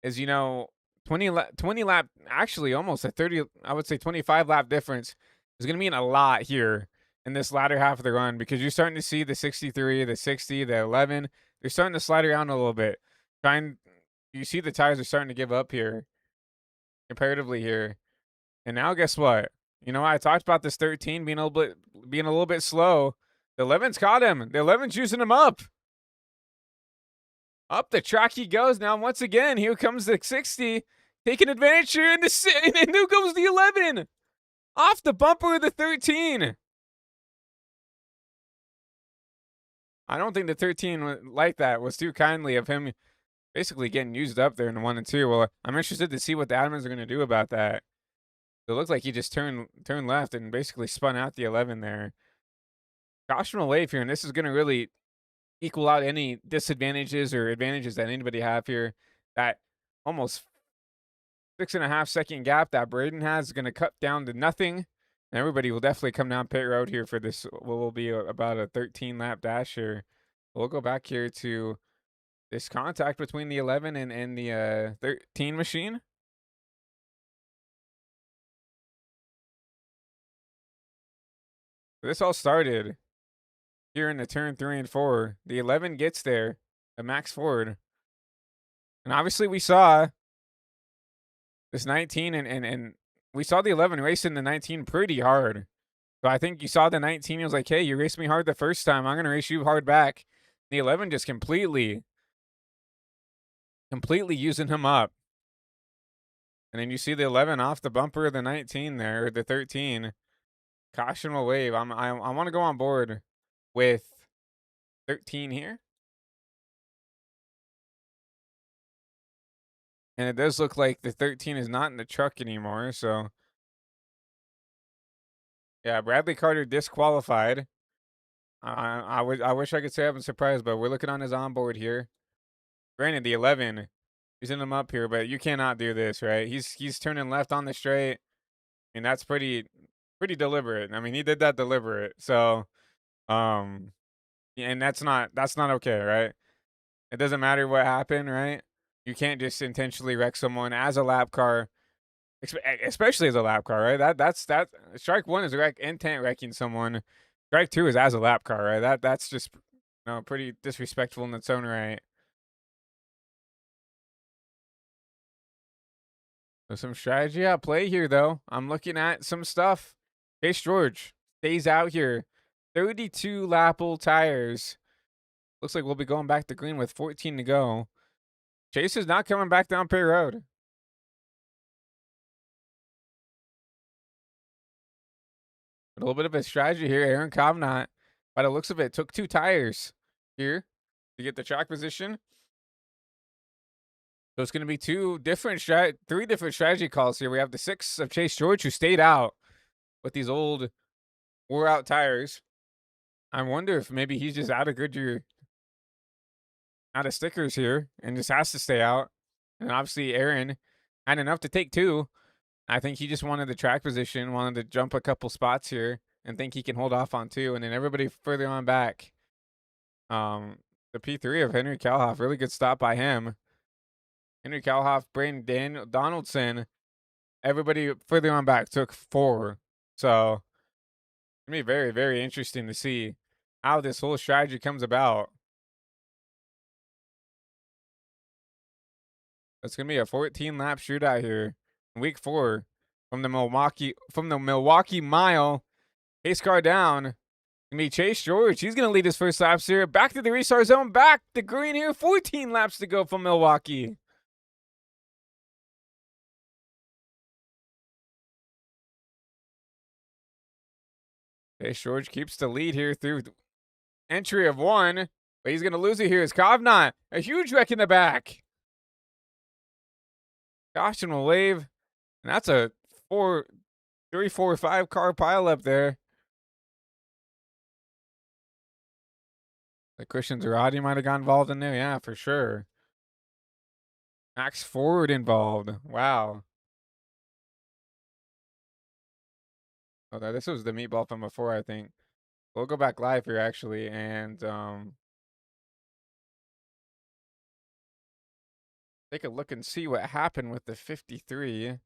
As you know, 20 lap, actually almost a 30, I would say 25 lap difference is going to mean a lot here in this latter half of the run, because you're starting to see the 63, the 60, the 11. They're starting to slide around a little bit. You see the tires are starting to give up here comparatively here. And now guess what? You know, I talked about this 13 being a little bit slow. The 11's caught him. The 11's using him up. Up the track he goes now. Once again, here comes the 60, taking advantage here, and here goes the 11 off the bumper of the 13. I don't think the 13 like that was too kindly of him, basically getting used up there in the 1 and 2. Well, I'm interested to see what the admins are going to do about that. It looks like he just turned left and basically spun out the 11 there. Caution wave here, and this is going to really equal out any disadvantages or advantages that anybody have here. That almost 6.5 second gap that Braden has is going to cut down to nothing. And everybody will definitely come down pit road here for this, what will be about a 13 lap dash here. We'll go back here to this contact between the 11 and the 13 machine. This all started here in the turn 3 and 4. The 11 gets there, the Max Ford. And obviously we saw this 19 and we saw the 11 racing the 19 pretty hard. So I think you saw the 19, he was like, hey, you raced me hard the first time, I'm going to race you hard back. The 11 just completely using him up. And then you see the 11 off the bumper of the 19 there, or the 13. Caution will wave. I want to go on board with 13 here. And it does look like the 13 is not in the truck anymore, so. Yeah, Bradley Carter disqualified. I wish I could say I'm surprised, but we're looking on his onboard here. Granted, the 11 is in him up here, but you cannot do this, right? He's turning left on the straight, and that's pretty deliberate. I mean, he did that deliberate. So, and that's not okay, right? It doesn't matter what happened, right? You can't just intentionally wreck someone as a lap car, especially as a lap car, right? That's strike 1 is intent wrecking someone. Strike 2 is as a lap car, right? That's just pretty disrespectful in its own right. There's some strategy at play here, though. I'm looking at some stuff. Chase George stays out here. 32 lap old tires. Looks like we'll be going back to green with 14 to go. Chase is not coming back down pit road. A little bit of a strategy here. Aaron Kovnat, by the looks of it, took 2 tires here to get the track position. So it's going to be 3 different strategy calls here. We have the 6 of Chase George, who stayed out with these old wore out tires. I wonder if maybe he's just out of Goodyear, out of stickers here, and just has to stay out. And obviously Aaron had enough to take 2. I think he just wanted the track position, wanted to jump a couple spots here, and think he can hold off on 2. And then everybody further on back. The P3 of Henry Kalhoff, really good stop by him. Henry Kalhoff, Brayden Donaldson, everybody further on back took 4. So it's going to be very, very interesting to see how this whole strategy comes about. It's going to be a 14-lap shootout here in week 4 from the Milwaukee Mile. Pace car down. It's going to be Chase George. He's going to lead his first laps here. Back to the restart zone. Back to green here. 14 laps to go from Milwaukee. Chase George keeps the lead here through entry of 1. But he's going to lose it here. Is Kovnat. A huge wreck in the back. Caution will wave. And that's a 3, 4, 5 car pile up there. The Christian Zarate might have got involved in there. Yeah, for sure. Max Ford involved. Wow. Oh, this was the meatball from before, I think. We'll go back live here, actually, and take a look and see what happened with the 53.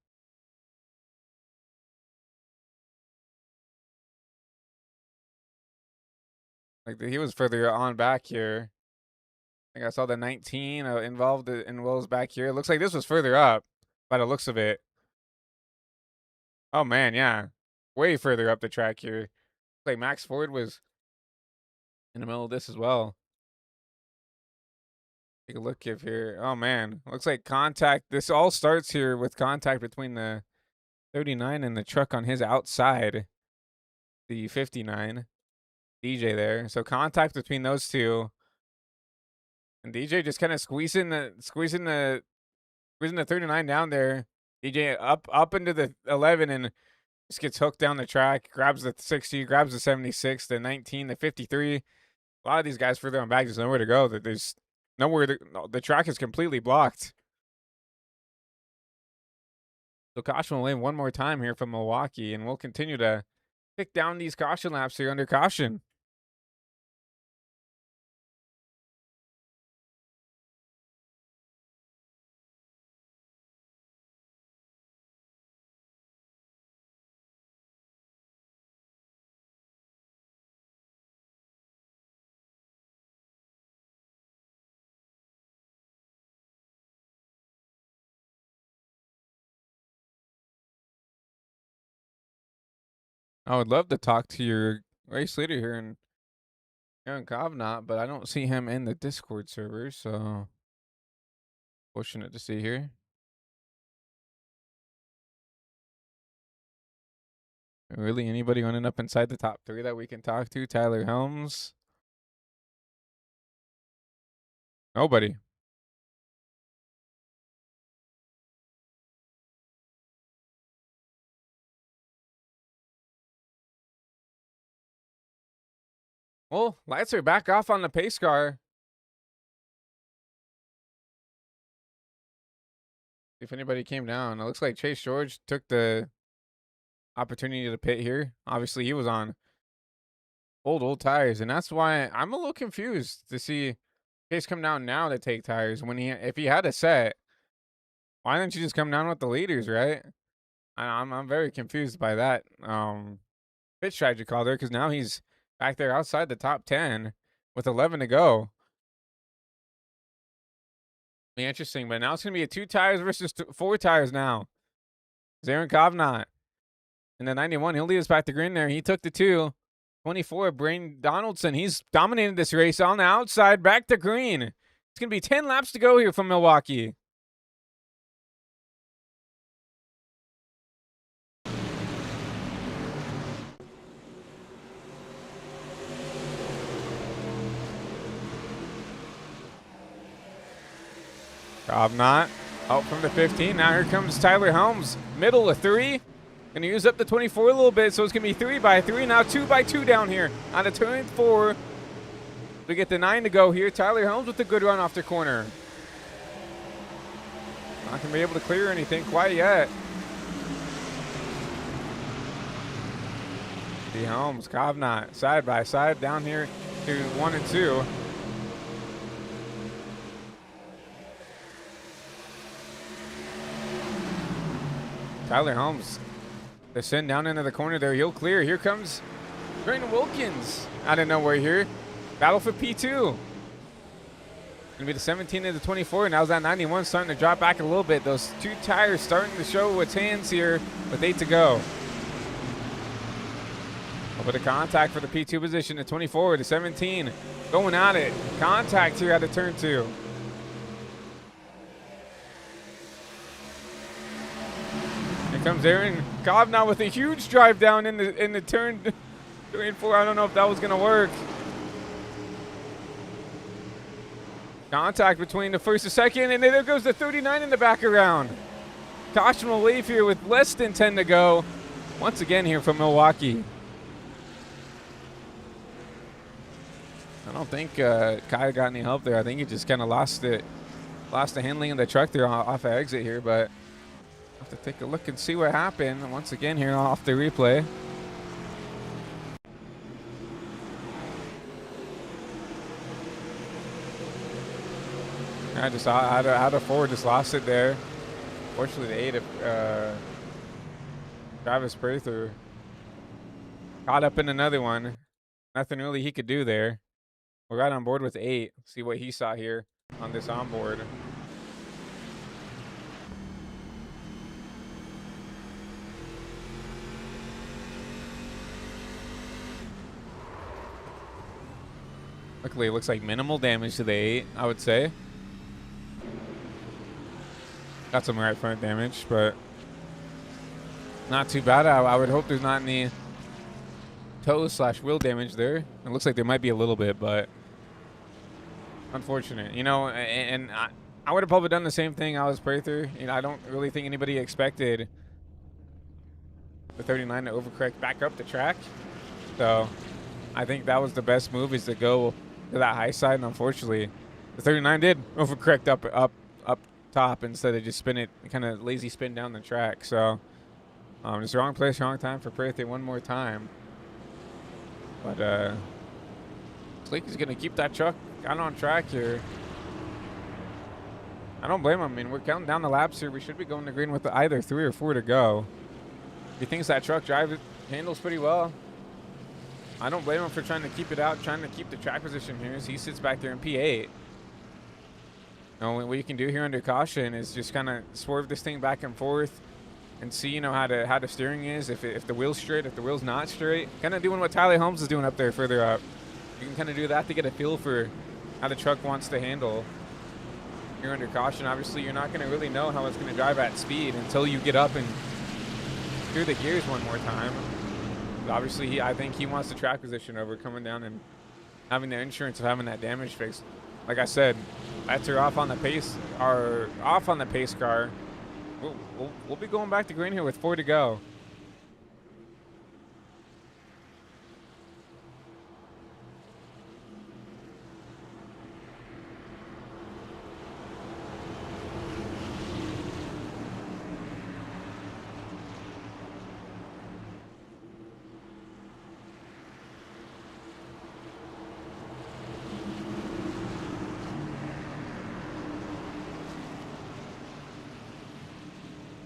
Like, he was further on back here. I think I saw the 19 involved in Will's back here. It looks like this was further up by the looks of it. Oh, man, yeah. Way further up the track here. Looks like Max Ford was in the middle of this as well. Take a look here. Oh, man. Looks like contact. This all starts here with contact between the 39 and the truck on his outside. The 59. DJ there. So contact between those two. And DJ just kind of squeezing the 39 down there. DJ up into the 11 and just gets hooked down the track. Grabs the 60, grabs the 76, the 19, the 53. A lot of these guys further on back, there's nowhere to go. There's nowhere. The track is completely blocked. So caution will win one more time here from Milwaukee, and we'll continue to pick down these caution laps here under caution. I would love to talk to your race leader here in Aaron Kovnat, but I don't see him in the Discord server, so fortunate to see here. Really, anybody running up inside the top 3 that we can talk to? Tyler Helms? Nobody. Well, lights are back off on the pace car. If anybody came down, it looks like Chase George took the opportunity to pit here. Obviously, he was on old tires, and that's why I'm a little confused to see Chase come down now to take tires when if he had a set. Why didn't you just come down with the leaders, right? I'm very confused by that pit strategy call there, because now he's back there outside the top 10 with 11 to go. Be interesting, but now it's going to be a 2 tires versus 4 tires now. Aaron Kovnat in the 91. He'll lead us back to green there. He took the 2. 24, Brayden Donaldson. He's dominated this race on the outside. Back to green. It's going to be 10 laps to go here from Milwaukee. Not out from the 15. Now here comes Tyler Helms. Middle of 3. Going to use up the 24 a little bit, so it's going to be 3 by 3. Now 2 by 2 down here on the turn 4. We get the 9 to go here. Tyler Helms with a good run off the corner. Not going to be able to clear anything quite yet. The Helms, Kovnat, side by side down here to 1 and 2. Tyler Helms, the send down into the corner there. He'll clear. Here comes Brandon Wilkins out of nowhere here. Battle for P2. Going to be the 17 and the 24. Now's that 91 starting to drop back a little bit. Those 2 tires starting to show its hands here with 8 to go. A bit of contact for the P2 position. The 24 to 17 going at it. Contact here out of turn 2. Comes Aaron Kovnat with a huge drive down in the turn 3 and 4. I don't know if that was gonna work. Contact between the first and second, and there goes the 39 in the back around. Caution will leave here with less than 10 to go. Once again here from Milwaukee. I don't think Kai got any help there. I think he just kind of lost the handling of the truck there off of exit here, but have to take a look and see what happened once again here off the replay. I just out of 4 just lost it there. Fortunately, the 8 of Travis Prather caught up in another one. Nothing really he could do there. We're right on board with 8. See what he saw here on this onboard. Luckily, it looks like minimal damage to the 8, I would say. Got some right front damage, but not too bad. I would hope there's not any toe/wheel damage there. It looks like there might be a little bit, but unfortunate. You know, and I would have probably done the same thing. I was Prather. You know, I don't really think anybody expected the 39 to overcorrect back up the track. So I think that was the best move, is to go to that high side, and unfortunately the 39 did overcorrect up top instead of just spin it, kind of lazy spin down the track. So just wrong place, wrong time for Prather one more time. But looks like he's gonna keep that truck kind of on track here. I don't blame him. I mean, we're counting down the laps here. We should be going to green with either 3 or 4 to go. He thinks that truck handles pretty well. I don't blame him for trying to keep it out, trying to keep the track position here as he sits back there in P8. What you can do here under caution is just kind of swerve this thing back and forth and see, you know, how the steering is, if the wheel's straight, if the wheel's not straight. Kind of doing what Tyler Helms is doing up there further up. You can kind of do that to get a feel for how the truck wants to handle. You're under caution. Obviously, you're not going to really know how it's going to drive at speed until you get up and clear the gears one more time. But obviously, I think he wants the track position over coming down and having the insurance of having that damage fixed. Like I said, bets are off on the pace car. We'll be going back to green here with 4 to go.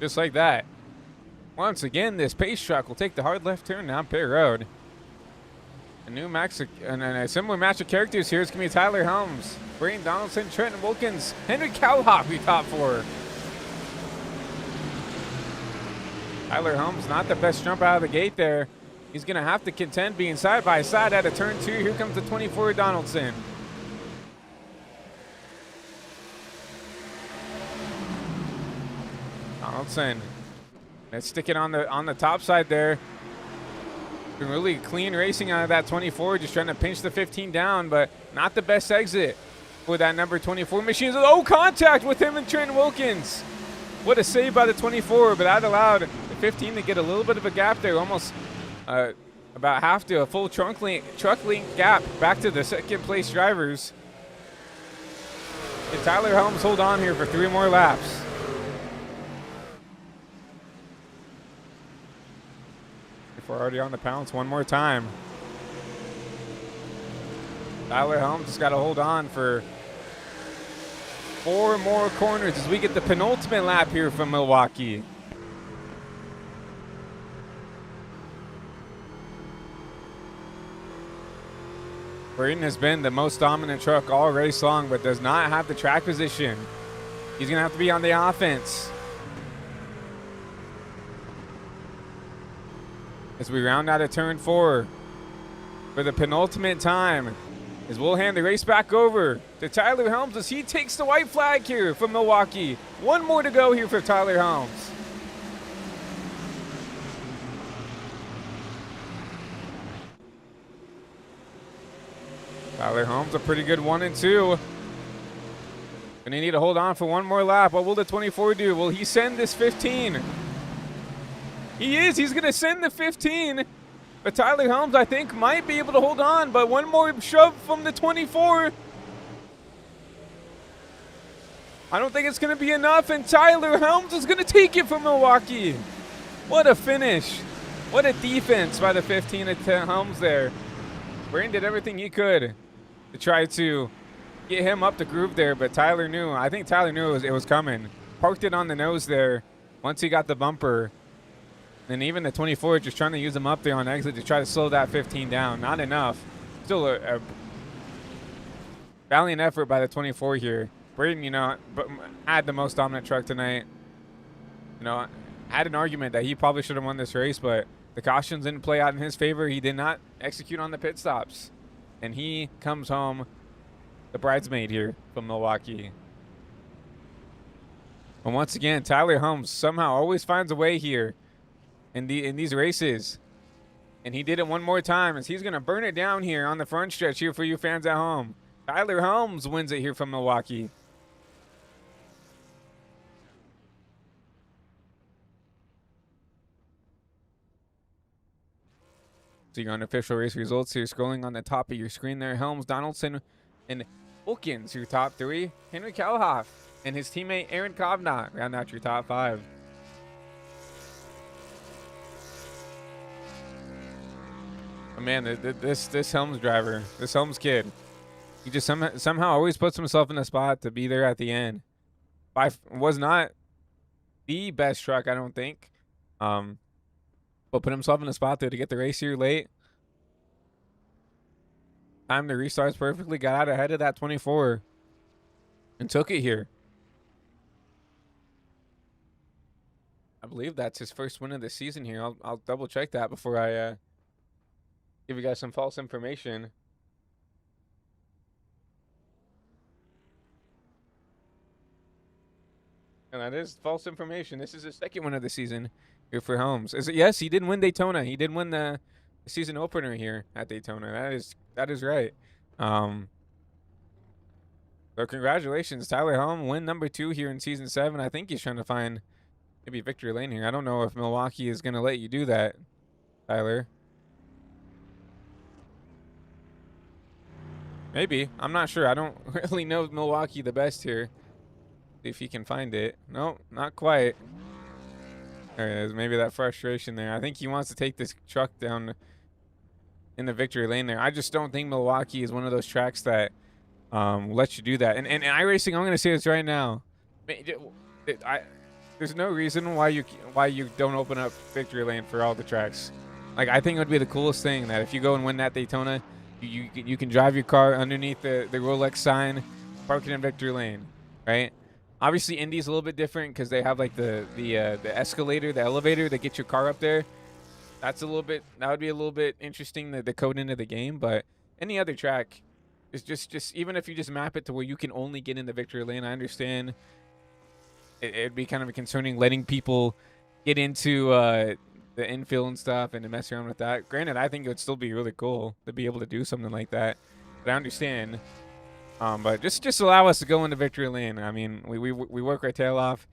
Just like that. Once again, this pace truck will take the hard left turn down pit road. A new match, and a similar match of characters here. It's going to be Tyler Helms, Braden Donaldson, Trenton Wilkins, Henry Cowhop, we top 4. Tyler Helms, not the best jump out of the gate there. He's going to have to contend being side by side out of turn 2. Here comes the 24 Donaldson. Donaldson. Let's stick it on the top side there. Been really clean racing out of that 24, just trying to pinch the 15 down, but not the best exit for that number 24 machine. Oh, contact with him and Trent Wilkins. What a save by the 24, but that allowed the 15 to get a little bit of a gap there, almost about half to a full truck length gap back to the second place drivers. Can Tyler Helms hold on here for 3 more laps? If we're already on the pounce one more time. Tyler Helms just got to hold on for 4 more corners as we get the penultimate lap here from Milwaukee. Braden has been the most dominant truck all race long, but does not have the track position. He's going to have to be on the offense. As we round out of turn 4 for the penultimate time, as we'll hand the race back over to Tyler Helms as he takes the white flag here from Milwaukee. 1 more to go here for Tyler Helms. Tyler Helms a pretty good 1 and 2. Gonna need to hold on for 1 more lap. What will the 24 do? Will he send this 15? He is. He's going to send the 15. But Tyler Helms, I think, might be able to hold on. But 1 more shove from the 24. I don't think it's going to be enough. And Tyler Helms is going to take it from Milwaukee. What a finish. What a defense by the 15 at Helms there. Braden did everything he could to try to get him up the groove there. But Tyler knew. I think Tyler knew it was coming. Parked it on the nose there once he got the bumper. And even the 24 just trying to use them up there on exit to try to slow that 15 down. Not enough. Still a valiant effort by the 24 here. Braden, had the most dominant truck tonight. Had an argument that he probably should have won this race, but the cautions didn't play out in his favor. He did not execute on the pit stops. And he comes home the bridesmaid here from Milwaukee. And once again, Tyler Helms somehow always finds a way here in these races. And he did it 1 more time as he's going to burn it down here on the front stretch here for you fans at home. Tyler Helms wins it here from Milwaukee. So your unofficial race results here scrolling on the top of your screen there. Helms, Donaldson, and Wilkins, your top 3. Henry Kalhoff and his teammate Aaron Kovnat round out your top 5. Oh man, this Helms driver, this Helms kid, he just somehow always puts himself in a spot to be there at the end. Was not the best truck, I don't think, but put himself in a spot there to get the race here late. Timed the restarts perfectly, got out ahead of that 24, and took it here. I believe that's his first win of the season here. I'll double check that before I give you guys some false information. And that is false information. This is his second win of the season here for Helms. Yes, he did win Daytona. He did win the season opener here at Daytona. That is right. So congratulations, Tyler Helm, win number 2 here in season 7. I think he's trying to find maybe victory lane here. I don't know if Milwaukee is going to let you do that, Tyler. Maybe. I'm not sure. I don't really know Milwaukee the best here. See if he can find it. No, not quite. There it is. Maybe that frustration there. I think he wants to take this truck down in the victory lane there. I just don't think Milwaukee is one of those tracks that lets you do that. And iRacing, I'm going to say this right now. There's no reason why you don't open up victory lane for all the tracks. Like, I think it would be the coolest thing that if you go and win that Daytona, you can drive your car underneath the Rolex sign, park it in victory lane, right? Obviously, Indy's a little bit different because they have like the escalator, the elevator that gets your car up there. That would be a little bit interesting, the code into the game. But any other track is just even if you just map it to where you can only get in the victory lane. I understand it'd be kind of concerning letting people get into the infield and stuff and to mess around with that. Granted, I think it would still be really cool to be able to do something like that. But I understand. But just allow us to go into victory lane. I mean, we work our tail off,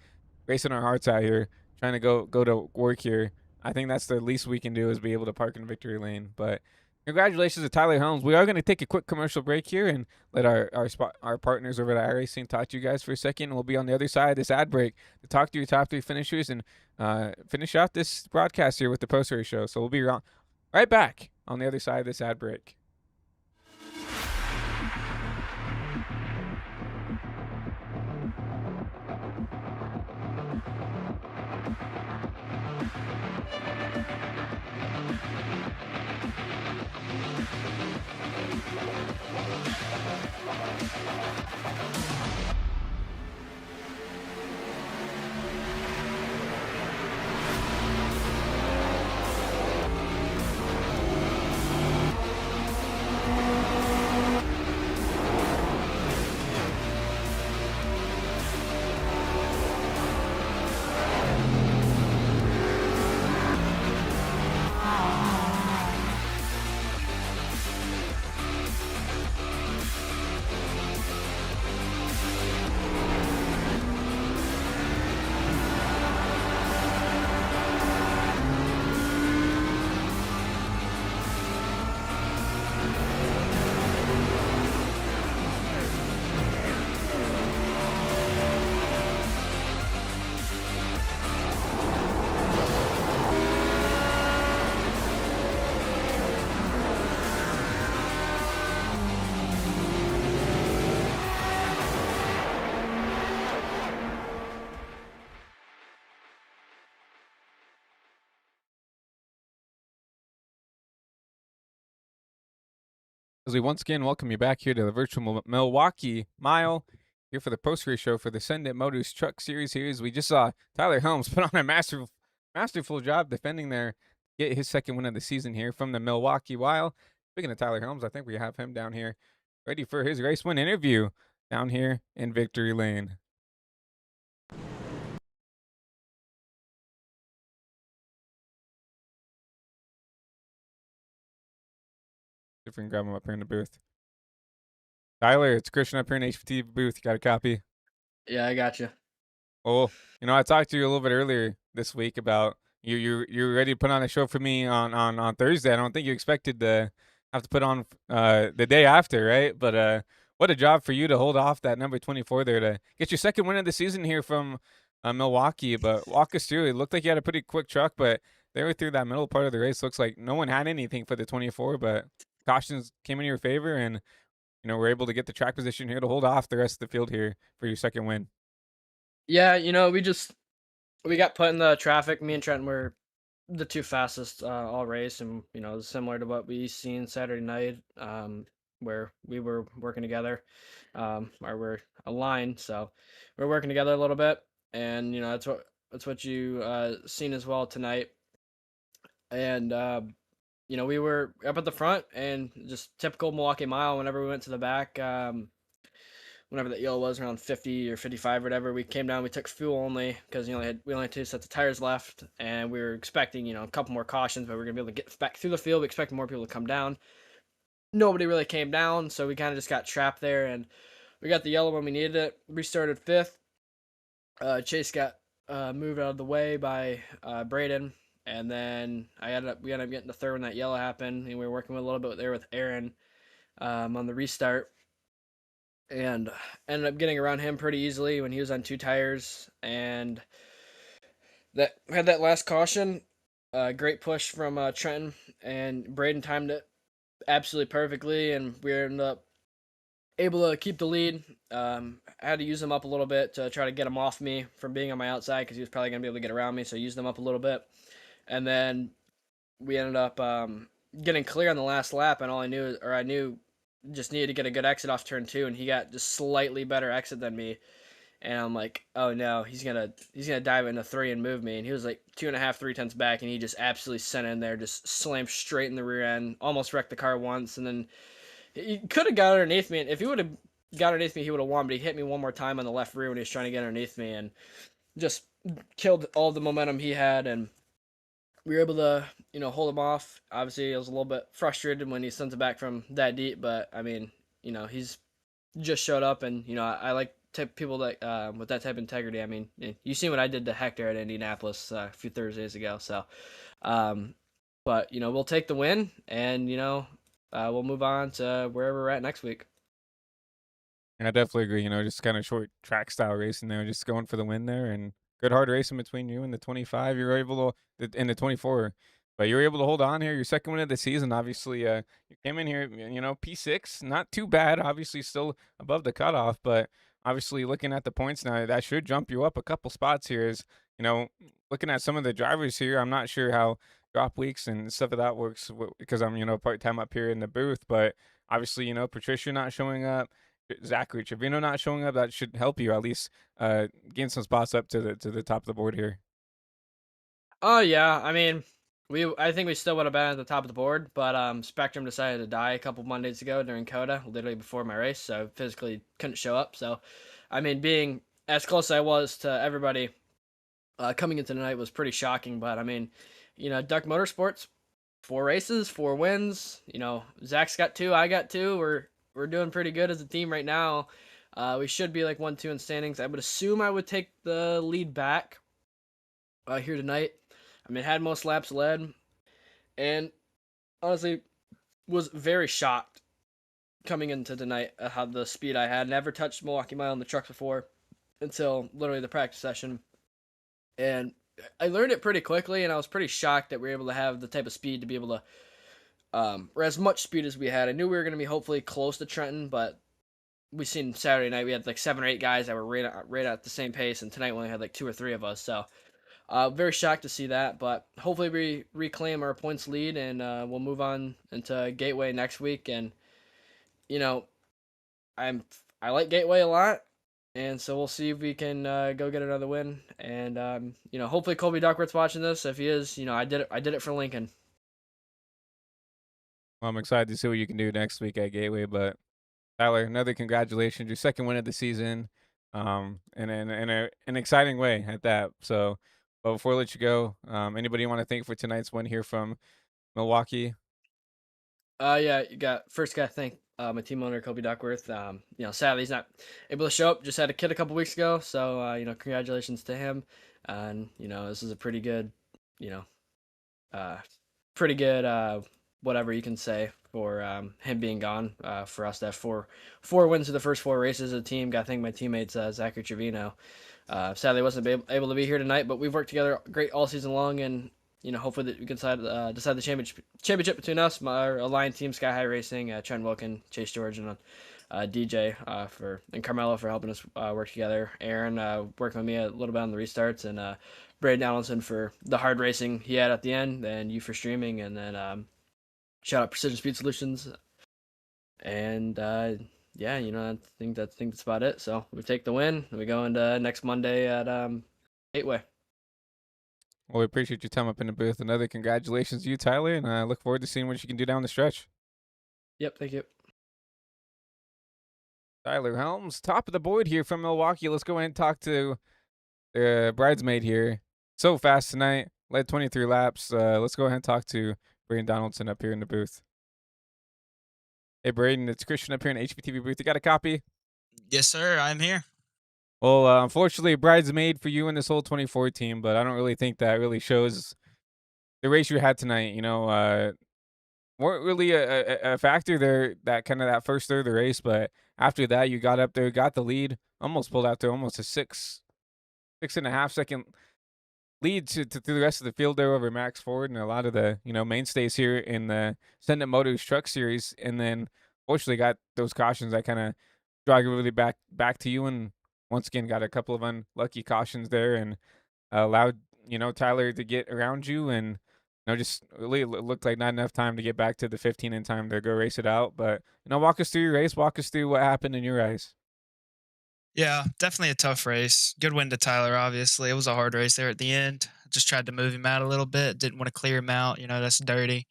racing our hearts out here, trying to go to work here. I think that's the least we can do is be able to park in victory lane. But congratulations to Tyler Helms. We are going to take a quick commercial break here and let our partners over at iRacing talk to you guys for a second. We'll be on the other side of this ad break to talk to your top 3 finishers and finish out this broadcast here with the post race show. So we'll be right back on the other side of this ad break. As we once again welcome you back here to the virtual Milwaukee Mile, here for the post race show for the Send It Motors Truck Series. Here, as we just saw Tyler Helms put on a masterful job defending there, get his second win of the season here from the Milwaukee Mile. Speaking of Tyler Helms, I think we have him down here ready for his race win interview down here in Victory Lane. If we can grab him up here in the booth. Tyler, it's Christian up here in HPT booth. You got a copy? Yeah, I got you. Well, I talked to you a little bit earlier this week about you're ready to put on a show for me on Thursday. I don't think you expected to have to put on the day after, right? But what a job for you to hold off that number 24 there to get your second win of the season here from Milwaukee. But walk us through. It looked like you had a pretty quick truck, but they were through that middle part of the race. Looks like no one had anything for the 24, but cautions came in your favor, and we're able to get the track position here to hold off the rest of the field here for your second win. Yeah, we got put in the traffic. Me and Trent were the 2 fastest all race, and similar to what we seen Saturday night, where we were working together, or we're aligned, so we're working together a little bit, and that's what you seen as well tonight, and we were up at the front, and just typical Milwaukee Mile. Whenever we went to the back, whenever that yellow was around 50 or 55 or whatever, we came down, we took fuel only because we only had 2 sets of tires left, and we were expecting a couple more cautions, but we are gonna be able to get back through the field. We expected more people to come down. Nobody really came down, so we kind of just got trapped there, and we got the yellow when we needed it. Restarted 5th. Chase got moved out of the way by Braden, and then we ended up getting the 3rd when that yellow happened, and we were working with a little bit there with Aaron on the restart, and ended up getting around him pretty easily when he was on 2 tires, and that had that last caution. Great push from Trenton, and Braden timed it absolutely perfectly, and we ended up able to keep the lead. I had to use him up a little bit to try to get him off me from being on my outside because he was probably going to be able to get around me, so I used him up a little bit, and then we ended up getting clear on the last lap, and I knew just needed to get a good exit off turn 2, and he got just slightly better exit than me, and I'm like, oh no, he's gonna dive into 3 and move me, and he was like 2.5, 3 tenths back, and he just absolutely sent in there, just slammed straight in the rear end, almost wrecked the car once, and then he could have got underneath me, and if he would have got underneath me, he would have won, but he hit me one more time on the left rear when he was trying to get underneath me, and just killed all the momentum he had, and we were able to, hold him off. Obviously, I was a little bit frustrated when he sent it back from that deep, but I mean, he's just showed up, and I like type people that with that type of integrity. I mean, you seen what I did to Hector at Indianapolis a few Thursdays ago. So, um, but we'll take the win, and we'll move on to wherever we're at next week. I definitely agree. Just kind of short track style racing there, just going for the win there, and good hard racing between you and the 25. You were able to in the 24, but you were able to hold on here. Your second win of the season. Obviously, you came in here, P6, not too bad. Obviously, still above the cutoff, but obviously looking at the points now, that should jump you up a couple spots here. Is looking at some of the drivers here, I'm not sure how drop weeks and stuff of that works because I'm part time up here in the booth, but obviously Patricia not showing up. Zachary Trevino not showing up, that should help you at least gain some spots up to the top of the board here. Oh yeah, I mean, I think we still would have been at the top of the board, but Spectrum decided to die a couple Mondays ago during Coda, literally before my race, so physically couldn't show up. So, I mean, being as close as I was to everybody coming into the night was pretty shocking. But I mean, Duck Motorsports, 4 races, 4 wins. Zach's got two, I got two. We're doing pretty good as a team right now. We should be like 1-2 in standings. I would assume I would take the lead back here tonight. I mean, had most laps led, and honestly, was very shocked coming into tonight at how the speed I had. Never touched Milwaukee Mile in the trucks before until literally the practice session, and I learned it pretty quickly. And I was pretty shocked that we were able to have the type of speed to be able to, or as much speed as we had. I knew we were going to be hopefully close to Trenton, but we seen Saturday night we had like 7 or 8 guys that were right at the same pace, and tonight we only had like 2 or 3 of us. So very shocked to see that, but hopefully we reclaim our points lead, and we'll move on into Gateway next week. And you know, I like Gateway a lot, and so we'll see if we can go get another win. And hopefully Colby Duckworth's watching this. If he is, I did it for Lincoln. Well, I'm excited to see what you can do next week at Gateway. But Tyler, another congratulations, your second win of the season, in an exciting way at that. So, but before I let you go, anybody you want to thank for tonight's win here from Milwaukee? Yeah, you got first got to thank my team owner Kobe Duckworth. Sadly he's not able to show up. Just had a kid a couple weeks ago, so congratulations to him. And this is a you know, uh, pretty good whatever you can say for him being gone. For us to have four wins in the first 4 races as a team. Got to thank my teammates Zachary Trevino. Sadly, wasn't able to be here tonight, but we've worked together great all season long, and hopefully that we can decide the championship between us, our Alliance team, Sky High Racing, Trent Wilkin, Chase George, and DJ and Carmelo for helping us work together. Aaron working with me a little bit on the restarts, and Braden Allenson for the hard racing he had at the end, and you for streaming, and then shout out Precision Speed Solutions, and yeah, I think that's about it. So we take the win. We go into next Monday at Gateway. Well, we appreciate your time up in the booth. Another congratulations to you, Tyler, and I look forward to seeing what you can do down the stretch. Yep, thank you. Tyler Helms, top of the board here from Milwaukee. Let's go ahead and talk to the bridesmaid here. So fast tonight, led 23 laps. Let's go ahead and talk to Braden Donaldson up here in the booth. Hey, Braden, it's Christian up here in the HPTV booth. You got a copy? Yes, sir. I'm here. Well, unfortunately, bridesmaid for you and this whole 24 team, but I don't really think that really shows the race you had tonight. Weren't really a factor there, that kind of that first third of the race, but after that, you got up there, got the lead, almost pulled out to almost a 6.5 second lead to the rest of the field there over Max Ford and a lot of the mainstays here in the Senate Motors Truck Series, and then fortunately got those cautions that kind of drag really back to you, and once again got a couple of unlucky cautions there and allowed Tyler to get around you, and just really looked like not enough time to get back to the 15 in time to go race it out. But walk us through your race, walk us through what happened in your eyes. Yeah, definitely a tough race. Good win to Tyler, obviously. It was a hard race there at the end. Just tried to move him out a little bit. Didn't want to clear him out. That's dirty.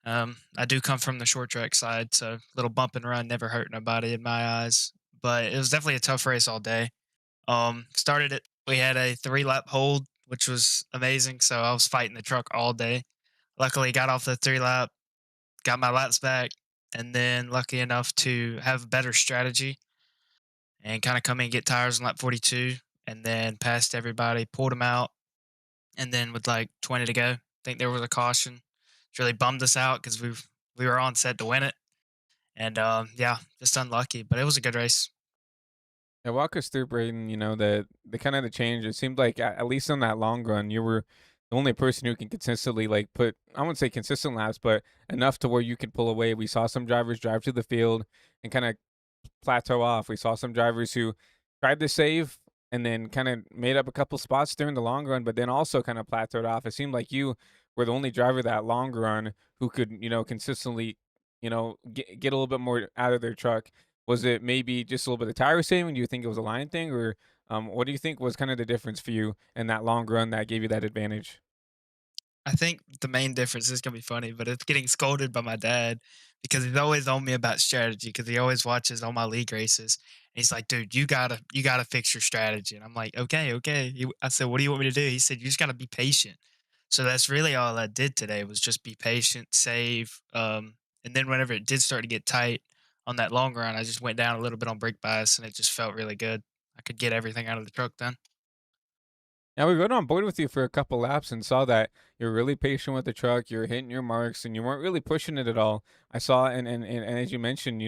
I do come from the short track side, so little bump and run never hurt nobody in my eyes. But it was definitely a tough race all day. Started at We had a 3-lap hold, which was amazing. So I was fighting the truck all day. Luckily, got off the 3-lap, got my laps back, and then lucky enough to have a better strategy and kind of come in and get tires on lap 42, and then passed everybody, pulled them out, and then with like 20 to go, I think there was a caution. It really bummed us out because we were on set to win it, and yeah, just unlucky. But it was a good race. Yeah, walk us through, Braden. You know the kind of the change. It seemed like at least on that long run, you were the only person who can consistently like put. I wouldn't say consistent laps, but enough to where you could pull away. We saw some drivers drive to the field and kind of plateau off. We saw some drivers who tried to save and then kind of made up a couple spots during the long run, but then also kind of plateaued off. It seemed like you were the only driver that long run who could, consistently, get a little bit more out of their truck. Was it maybe just a little bit of tire saving? Do you think it was a line thing, or what do you think was kind of the difference for you in that long run that gave you that advantage? I think the main difference is gonna be funny, but it's getting scolded by my dad because he's always on me about strategy because he always watches all my league races. And he's like, "Dude, you gotta fix your strategy." And I'm like, "Okay, okay." I said, "What do you want me to do?" He said, "You just gotta be patient." So that's really all I did today was just be patient, save, and then whenever it did start to get tight on that long run, I just went down a little bit on brake bias, and it just felt really good. I could get everything out of the truck then. Yeah, we rode on board with you for a couple laps and saw that you're really patient with the truck. You're hitting your marks, and you weren't really pushing it at all. I saw, and as you mentioned,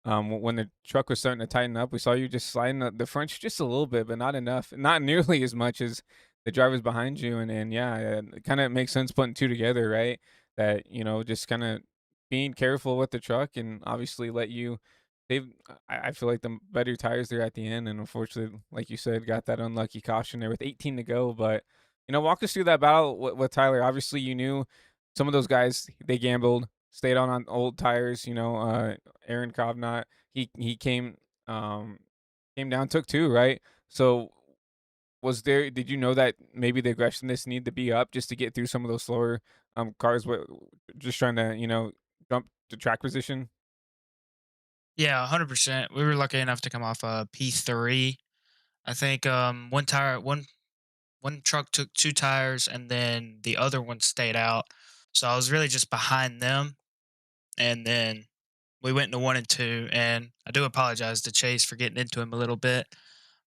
when the truck was starting to tighten up, we saw you just sliding the front just a little bit, but not enough, not nearly as much as the drivers behind you. And yeah, it kind of makes sense putting two together, right? That just kind of being careful with the truck, and obviously let you. They've I feel like the better tires there at the end, and unfortunately, like you said, got that unlucky caution there with 18 to go. But walk us through that battle with Tyler. Obviously, you knew some of those guys they gambled, stayed on old tires. Aaron Kovnat, he came down, took two, right? So did you know that maybe the aggressiveness needed to be up just to get through some of those slower cars? Just trying to jump to track position. Yeah, 100%. We were lucky enough to come off a P3. I think one truck took two tires and then the other one stayed out. So I was really just behind them. And then we went into one and two. And I do apologize to Chase for getting into him a little bit,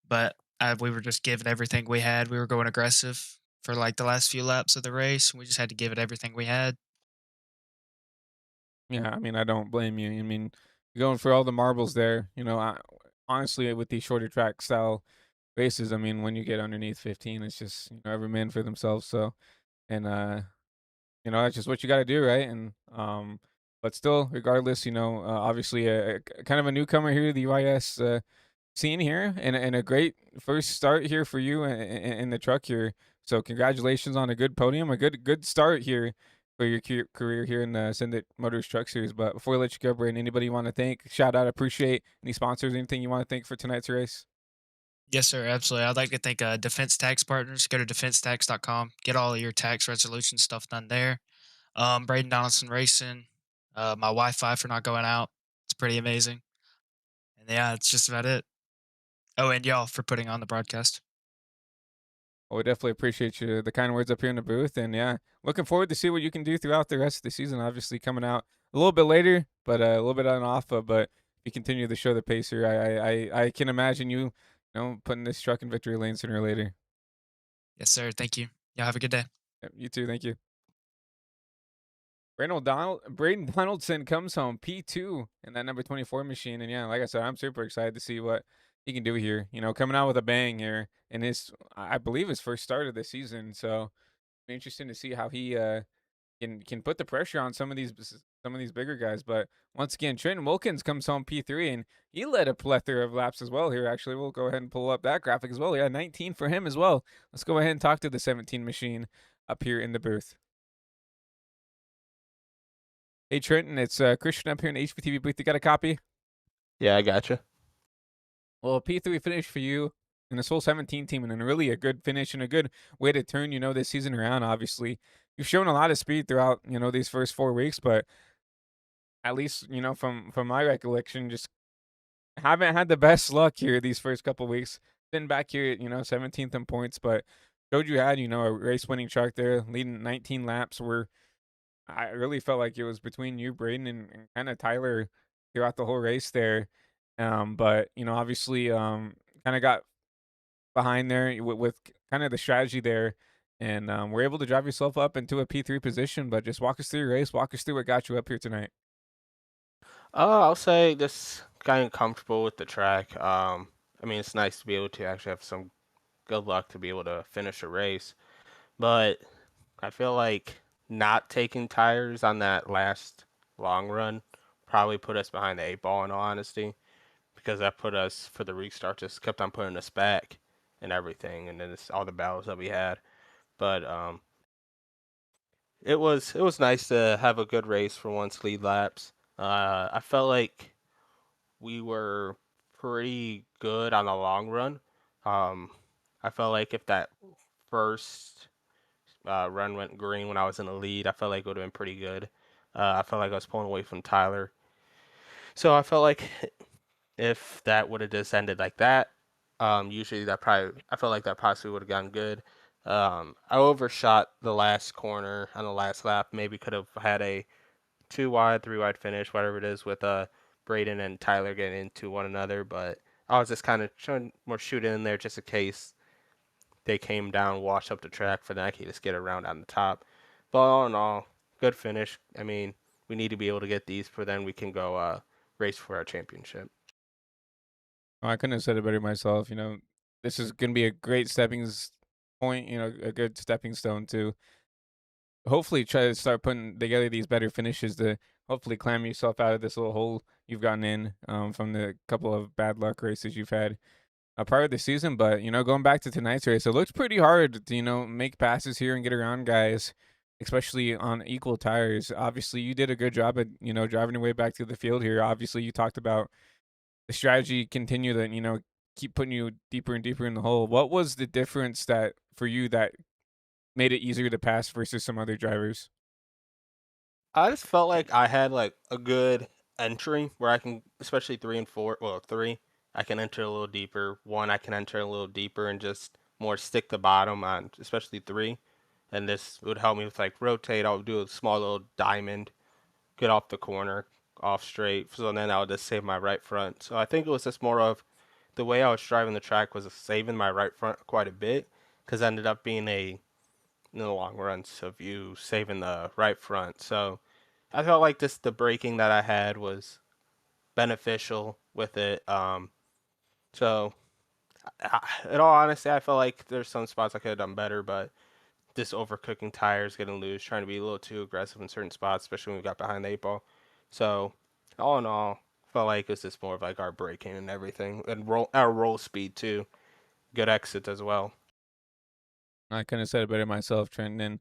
but we were just giving everything we had. We were going aggressive for like the last few laps of the race. And we just had to give it everything we had. Yeah, I mean, I don't blame you. I mean, you're going for all the marbles there. Honestly, with these shorter track style races, I mean, when you get underneath 15, it's just every man for themselves. So, and that's just what you got to do, right? And but still, regardless, obviously, kind of a newcomer here, the UIS scene here, and a great first start here for you in the truck here. So congratulations on a good podium, a good start here for your career here in the Send It Motors Truck Series. But before we let you go, Brandon, anybody you want to thank, shout out, appreciate any sponsors, anything you want to thank for tonight's race? Yes, sir. Absolutely. I'd like to thank Defense Tax Partners. Go to defensetax.com. Get all of your tax resolution stuff done there. Braden Donaldson Racing. My Wi-Fi for not going out. It's pretty amazing. And yeah, it's just about it. Oh, and y'all for putting on the broadcast. Well, we definitely appreciate you, the kind words up here in the booth, and yeah, looking forward to see what you can do throughout the rest of the season. Obviously, coming out a little bit later, but a little bit on off. But if you continue to show the pace here, I can imagine putting this truck in victory lane sooner or later. Yes, sir. Thank you. Y'all have a good day. Yep, you too. Thank you. Braden Donaldson comes home P2 in that number 24 machine. And yeah, like I said, I'm super excited to see what he can do here. Coming out with a bang here in I believe his first start of the season. So be interesting to see how he can put the pressure on some of these bigger guys. But once again, Trenton Wilkins comes home P3, and he led a plethora of laps as well here. Actually, we'll go ahead and pull up that graphic as well. Yeah, 19 for him as well. Let's go ahead and talk to the 17 machine up here in the booth. Hey Trenton, it's Christian up here in the HPTV booth. You got a copy? Yeah, I gotcha. Well, P3 finish for you and this whole 17 team, and really a good finish and a good way to turn, this season around. Obviously, you've shown a lot of speed throughout, these first 4 weeks, but at least, from my recollection, just haven't had the best luck here these first couple weeks. Sitting back here, 17th in points, but showed you had, a race-winning truck there, leading 19 laps. Where I really felt like it was between you, Braden, and kind of Tyler throughout the whole race there. But obviously, kind of got behind there with kind of the strategy there, and we're able to drive yourself up into a P3 position. But just walk us through your race, walk us through what got you up here tonight. I'll say this kind of comfortable with the track. I mean, it's nice to be able to actually have some good luck to be able to finish a race, but I feel like not taking tires on that last long run probably put us behind the eight ball in all honesty, because that put us for the restart just kept on putting us back and everything, and then it's all the battles that we had. But it was nice to have a good race for once, lead laps. I felt like we were pretty good on the long run. Um, I felt like if that first run went green when I was in the lead, I felt like it would have been pretty good. I felt like I was pulling away from Tyler. So I felt like if that would have just ended like that, usually that probably, I felt like that possibly would have gone good. I overshot the last corner on the last lap. Maybe could have had a two wide, three wide finish, whatever it is, with Braden and Tyler getting into one another. But I was just kind of trying more shooting in there just in case they came down, washed up the track for that. I could just get around on the top. But all in all, good finish. I mean, we need to be able to get these for then we can go race for our championship. Oh, I couldn't have said it better myself. This is gonna be a great point. A good stepping stone to hopefully try to start putting together these better finishes to hopefully climb yourself out of this little hole you've gotten in from the couple of bad luck races you've had prior to the season. But going back to tonight's race, it looks pretty hard to make passes here and get around guys, especially on equal tires. Obviously, you did a good job at driving your way back to the field here. Obviously, you talked about the strategy continue to keep putting you deeper and deeper in the hole. What was the difference that for you that made it easier to pass versus some other drivers? I just felt like I had like a good entry where I can, especially three and four. Well, three, I can enter a little deeper. One, I can enter a little deeper and just more stick the bottom on, especially three. And this would help me with like rotate. I would do a small little diamond, get off the corner, off straight. So then I would just save my right front. So I think it was just more of the way I was driving the track was saving my right front quite a bit, because it ended up being a in the long runs of you saving the right front. So I felt like just the braking that I had was beneficial with it. So in all honesty, I felt like there's some spots I could have done better, but just overcooking tires, getting loose, trying to be a little too aggressive in certain spots, especially when we got behind the eight ball. So all in all, felt like it's just more of like our braking and everything, and our roll speed too. Good exits as well. I couldn't have said it better myself, Trent. And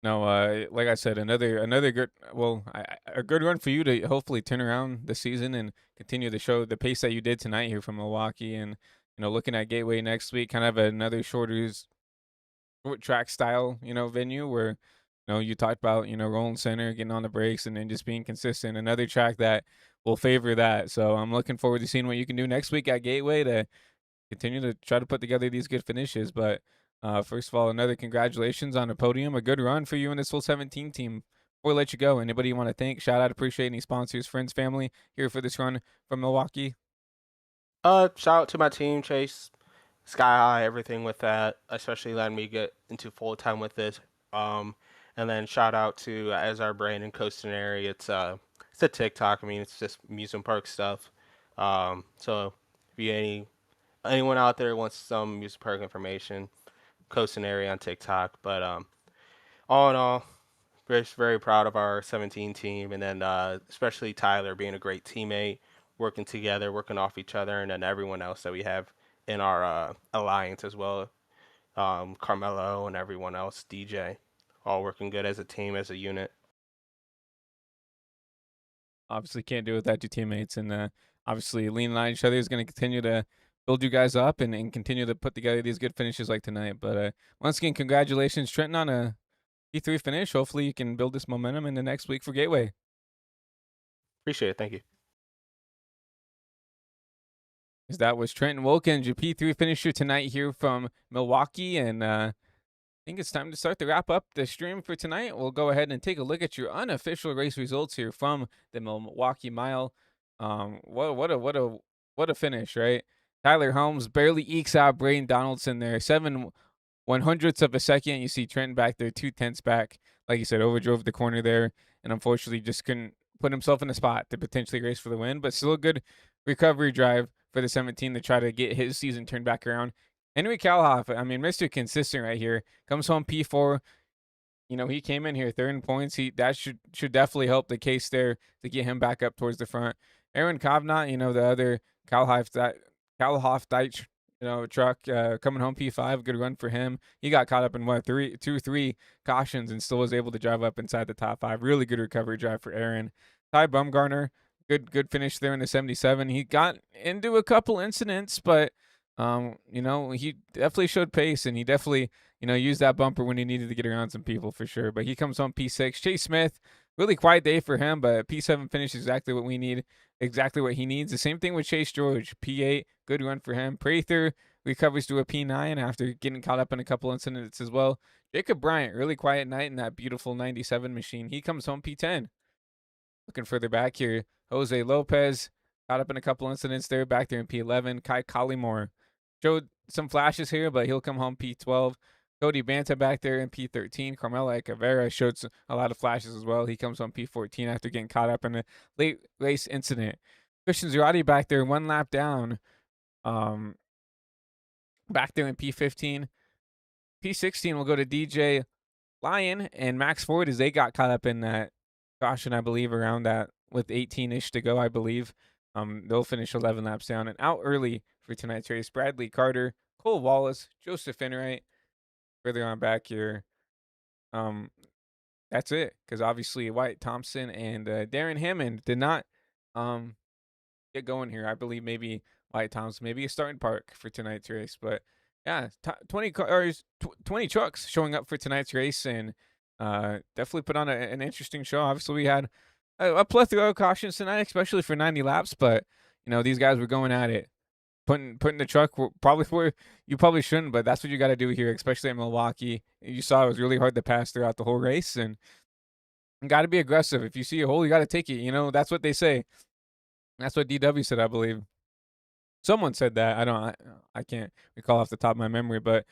no, like I said, another good, well, a good run for you to hopefully turn around the season and continue to show the pace that you did tonight here from Milwaukee. And looking at Gateway next week, kind of another short track style, venue where you talked about rolling center, getting on the brakes, and then just being consistent. Another track that will favor that. So I'm looking forward to seeing what you can do next week at Gateway to continue to try to put together these good finishes. But first of all, another congratulations on the podium. A good run for you and this full 17 team. Before we let you go, anybody you want to thank, shout out, appreciate any sponsors, friends, family here for this run from Milwaukee? Shout out to my team, Chase, Sky High, everything with that, especially letting me get into full time with it. Um, and then shout out to as our brand in Costanary. It's a TikTok. I mean, it's just amusement park stuff. So if you anyone out there wants some amusement park information, Costanary on TikTok. But all in all, very very proud of our 17 team, and then especially Tyler being a great teammate, working together, working off each other, and then everyone else that we have in our alliance as well. Carmelo and everyone else, DJ, all working good as a team, as a unit. Obviously, can't do it without your teammates. And obviously, leaning on each other is going to continue to build you guys up and continue to put together these good finishes like tonight. But once again, congratulations, Trenton, on a P3 finish. Hopefully, you can build this momentum in the next week for Gateway. Appreciate it. Thank you. As that was Trenton Wilkins, your P3 finisher tonight here from Milwaukee. And I think it's time to start to wrap up the stream for tonight. We'll go ahead and take a look at your unofficial race results here from the Milwaukee Mile. What a finish, right? Tyler Helms barely ekes out Braden Donaldson there. 7/100ths of a second. You see Trenton back there, 2/10ths back. Like you said, overdrove the corner there, and unfortunately just couldn't put himself in a spot to potentially race for the win. But still a good recovery drive for the 17 to try to get his season turned back around. Henry Kalhoff, I mean, Mr. Consistent right here, comes home P4. You know, he came in here third in points. That should definitely help the case there to get him back up towards the front. Aaron Kovnat, you know, the other Kalhoff Deitch, you know, truck coming home P5. Good run for him. He got caught up in three cautions and still was able to drive up inside the top 5. Really good recovery drive for Aaron. Ty Bumgarner, good finish there in the 77. He got into a couple incidents, but you know, he definitely showed pace, and he definitely, you know, used that bumper when he needed to get around some people for sure. But he comes home P6. Chase Smith, really quiet day for him, but P7 finish is exactly what we need, exactly what he needs. The same thing with Chase George, P8, good run for him. Prather recovers to a P9 after getting caught up in a couple incidents as well. Jacob Bryant, really quiet night in that beautiful 97 machine. He comes home P10. Looking further back here, Jose Lopez caught up in a couple incidents there, back there in P11. Kai Collymore showed some flashes here, but he'll come home P12. Cody Banta back there in P13. Carmelo Cavera showed a lot of flashes as well. He comes home P14 after getting caught up in a late race incident. Christian Zerati back there, one lap down. Back there in P15. P16 will go to DJ Lyon and Max Ford as they got caught up in that caution, I believe, around that with 18-ish to go, I believe. They'll finish 11 laps down and out early for tonight's race. Bradley Carter, Cole Wallace, Joseph Enright. Further on back here, that's it. Because obviously Wyatt Thompson and Darren Hammond did not get going here. I believe maybe Wyatt Thompson, maybe a starting park for tonight's race. But yeah, 20 cars, 20 trucks showing up for tonight's race, and definitely put on an interesting show. Obviously, we had a plethora of cautions tonight, especially for 90 laps. But you know, these guys were going at it, putting the truck probably where you probably shouldn't, but that's what you got to do here, especially in Milwaukee. You saw it was really hard to pass throughout the whole race, and got to be aggressive. If you see a hole, you got to take it. You know, that's what they say. That's what DW said, I believe. Someone said that. I can't recall off the top of my memory, but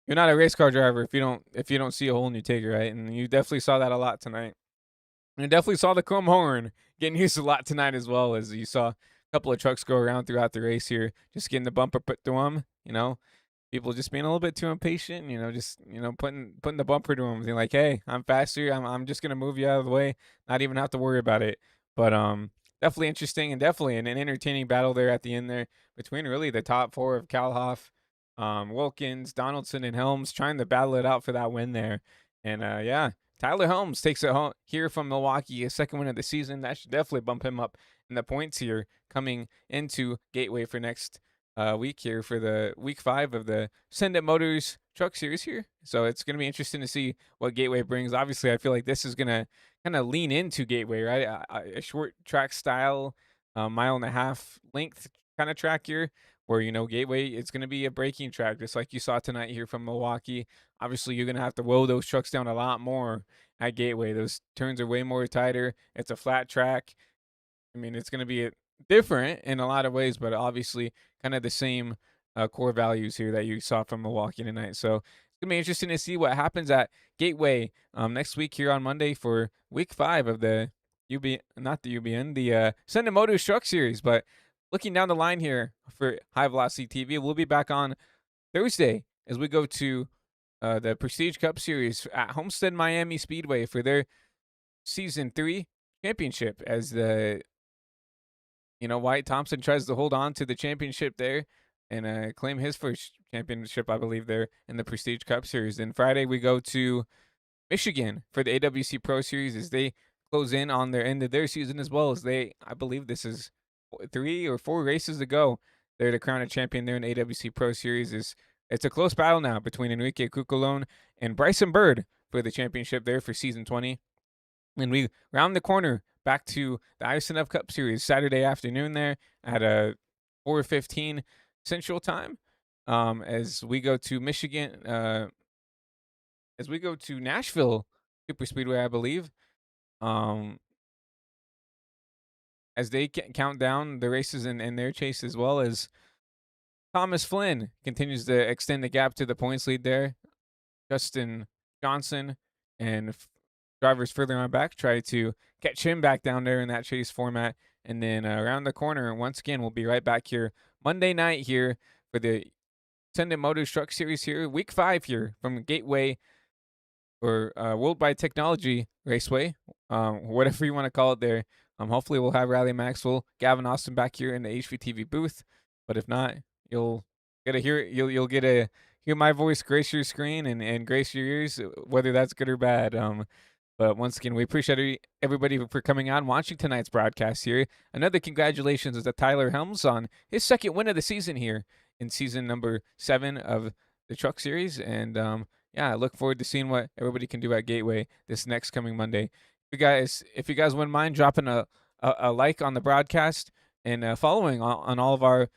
you're not a race car driver if you don't see a hole and you take it, right? And you definitely saw that a lot tonight. And you definitely saw the chrome horn getting used a lot tonight as well, as you saw a couple of trucks go around throughout the race here, just getting the bumper put through them, you know. People just being a little bit too impatient, you know, just, you know, putting the bumper to them. They're like, hey, I'm faster. I'm just gonna move you out of the way, not even have to worry about it. But definitely interesting, and definitely an entertaining battle there at the end there between really the top 4 of Kalhoff, Wilkins, Donaldson, and Helms, trying to battle it out for that win there. And yeah, Tyler Helms takes it home here from Milwaukee, a second win of the season. That should definitely bump him up in the points here coming into Gateway for next week here for the week 5 of the Send It Motors Truck Series here. So it's going to be interesting to see what Gateway brings. Obviously, I feel like this is going to kind of lean into Gateway, right? A short track style, 1.5 mile length kind of track here, where, you know, Gateway, it's going to be a braking track, just like you saw tonight here from Milwaukee. Obviously, you're going to have to roll those trucks down a lot more at Gateway. Those turns are way more tighter. It's a flat track. I mean, it's going to be different in a lot of ways, but obviously kind of the same core values here that you saw from Milwaukee tonight. So it's going to be interesting to see what happens at Gateway next week here on Monday for week 5 of the the Send It Motors Truck Series. But looking down the line here for High Velocity TV, we'll be back on Thursday as we go to the Prestige Cup Series at Homestead Miami Speedway for their Season 3 championship, as the, you know, Wyatt Thompson tries to hold on to the championship there and claim his first championship, I believe, there in the Prestige Cup Series. Then Friday we go to Michigan for the AWC Pro Series as they close in on their end of their season, as well as I believe this is 3 or 4 races to go. They're to crown a champion there in the AWC Pro Series. It's a close battle now between Enrique Cucolone and Bryson Bird for the championship there for Season 20. And we round the corner back to the ISNF Cup Series Saturday afternoon there at 4:15 Central Time. As we go to Michigan, as we go to Nashville Super Speedway, I believe. Um, as they count down the races in their chase, as well as Thomas Flynn continues to extend the gap to the points lead there. Justin Johnson and drivers further on back try to catch him back down there in that chase format. And then around the corner, once again, we'll be right back here Monday night here for the Ascendant Motors Truck Series here, week 5 here from Gateway or Worldwide Technology Raceway, whatever you want to call it there. Hopefully we'll have Riley Maxwell, Gavin Austin back here in the HVTV booth. But if not, you'll get to hear you'll get to hear my voice grace your screen and grace your ears, whether that's good or bad. But once again, we appreciate everybody for coming out and watching tonight's broadcast here. Another congratulations is to Tyler Helms on his second win of the season here in season number 7 of the Truck Series. And yeah, I look forward to seeing what everybody can do at Gateway this next coming Monday. If you guys wouldn't mind dropping a like on the broadcast and following on all of our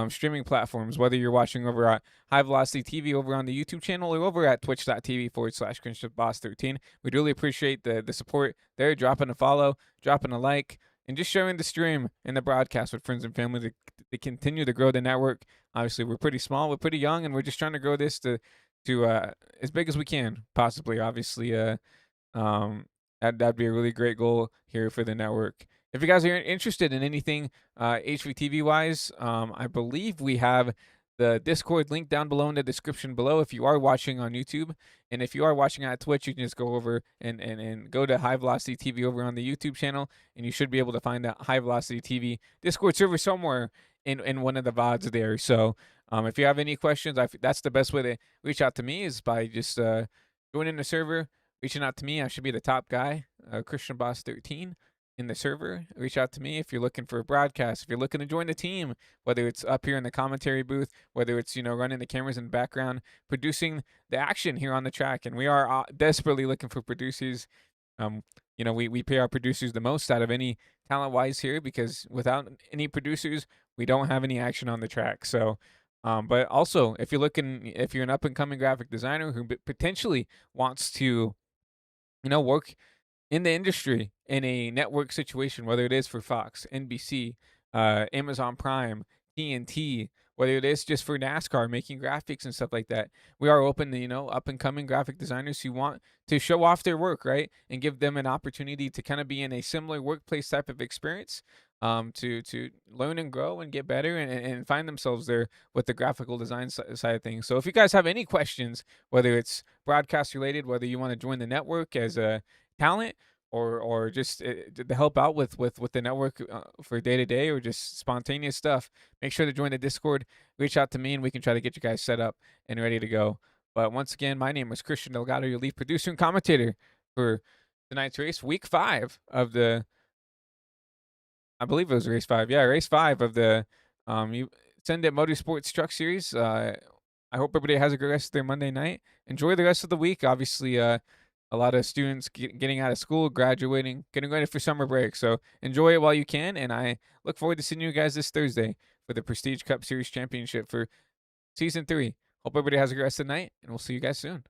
streaming platforms, whether you're watching over at High Velocity TV over on the YouTube channel or over at twitch.tv/ChristianBoss13. We'd really appreciate the support there, dropping a follow, dropping a like, and just sharing the stream and the broadcast with friends and family to continue to grow the network. Obviously, we're pretty small, we're pretty young, and we're just trying to grow this to as big as we can, possibly. Obviously, that'd be a really great goal here for the network. If you guys are interested in anything HVTV wise, I believe we have the Discord link down below in the description below if you are watching on YouTube. And if you are watching at Twitch, you can just go over and go to High Velocity TV over on the YouTube channel, and you should be able to find that High Velocity TV Discord server somewhere in one of the VODs there. So if you have any questions, that's the best way to reach out to me, is by just joining the server, reaching out to me. I should be the top guy, Christian Boss 13 in the server. Reach out to me if you're looking for a broadcast, if you're looking to join the team, whether it's up here in the commentary booth, whether it's, running the cameras in the background, producing the action here on the track. And we are desperately looking for producers. We pay our producers the most out of any talent-wise here, because without any producers, we don't have any action on the track. So, but also, if you're an up-and-coming graphic designer who potentially wants to, work in the industry in a network situation, whether it is for Fox, NBC, Amazon Prime, TNT, whether it is just for NASCAR, making graphics and stuff like that, we are open to, up and coming graphic designers who want to show off their work, right? And give them an opportunity to kind of be in a similar workplace type of experience, to learn and grow and get better and find themselves there with the graphical design side of things. So if you guys have any questions, whether it's broadcast related, whether you want to join the network as a talent, or just to help out with the network for day to day, or just spontaneous stuff, make sure to join the Discord. Reach out to me and we can try to get you guys set up and ready to go. But once again, my name is Christian Delgado, your lead producer and commentator for tonight's race, week 5 of the, I believe it was race 5. Yeah, race 5 of the Ascendant Motorsports Truck Series. I hope everybody has a good rest of their Monday night. Enjoy the rest of the week. Obviously, a lot of students getting out of school, graduating, getting ready for summer break. So enjoy it while you can, and I look forward to seeing you guys this Thursday for the Prestige Cup Series Championship for Season 3. Hope everybody has a good rest of the night, and we'll see you guys soon.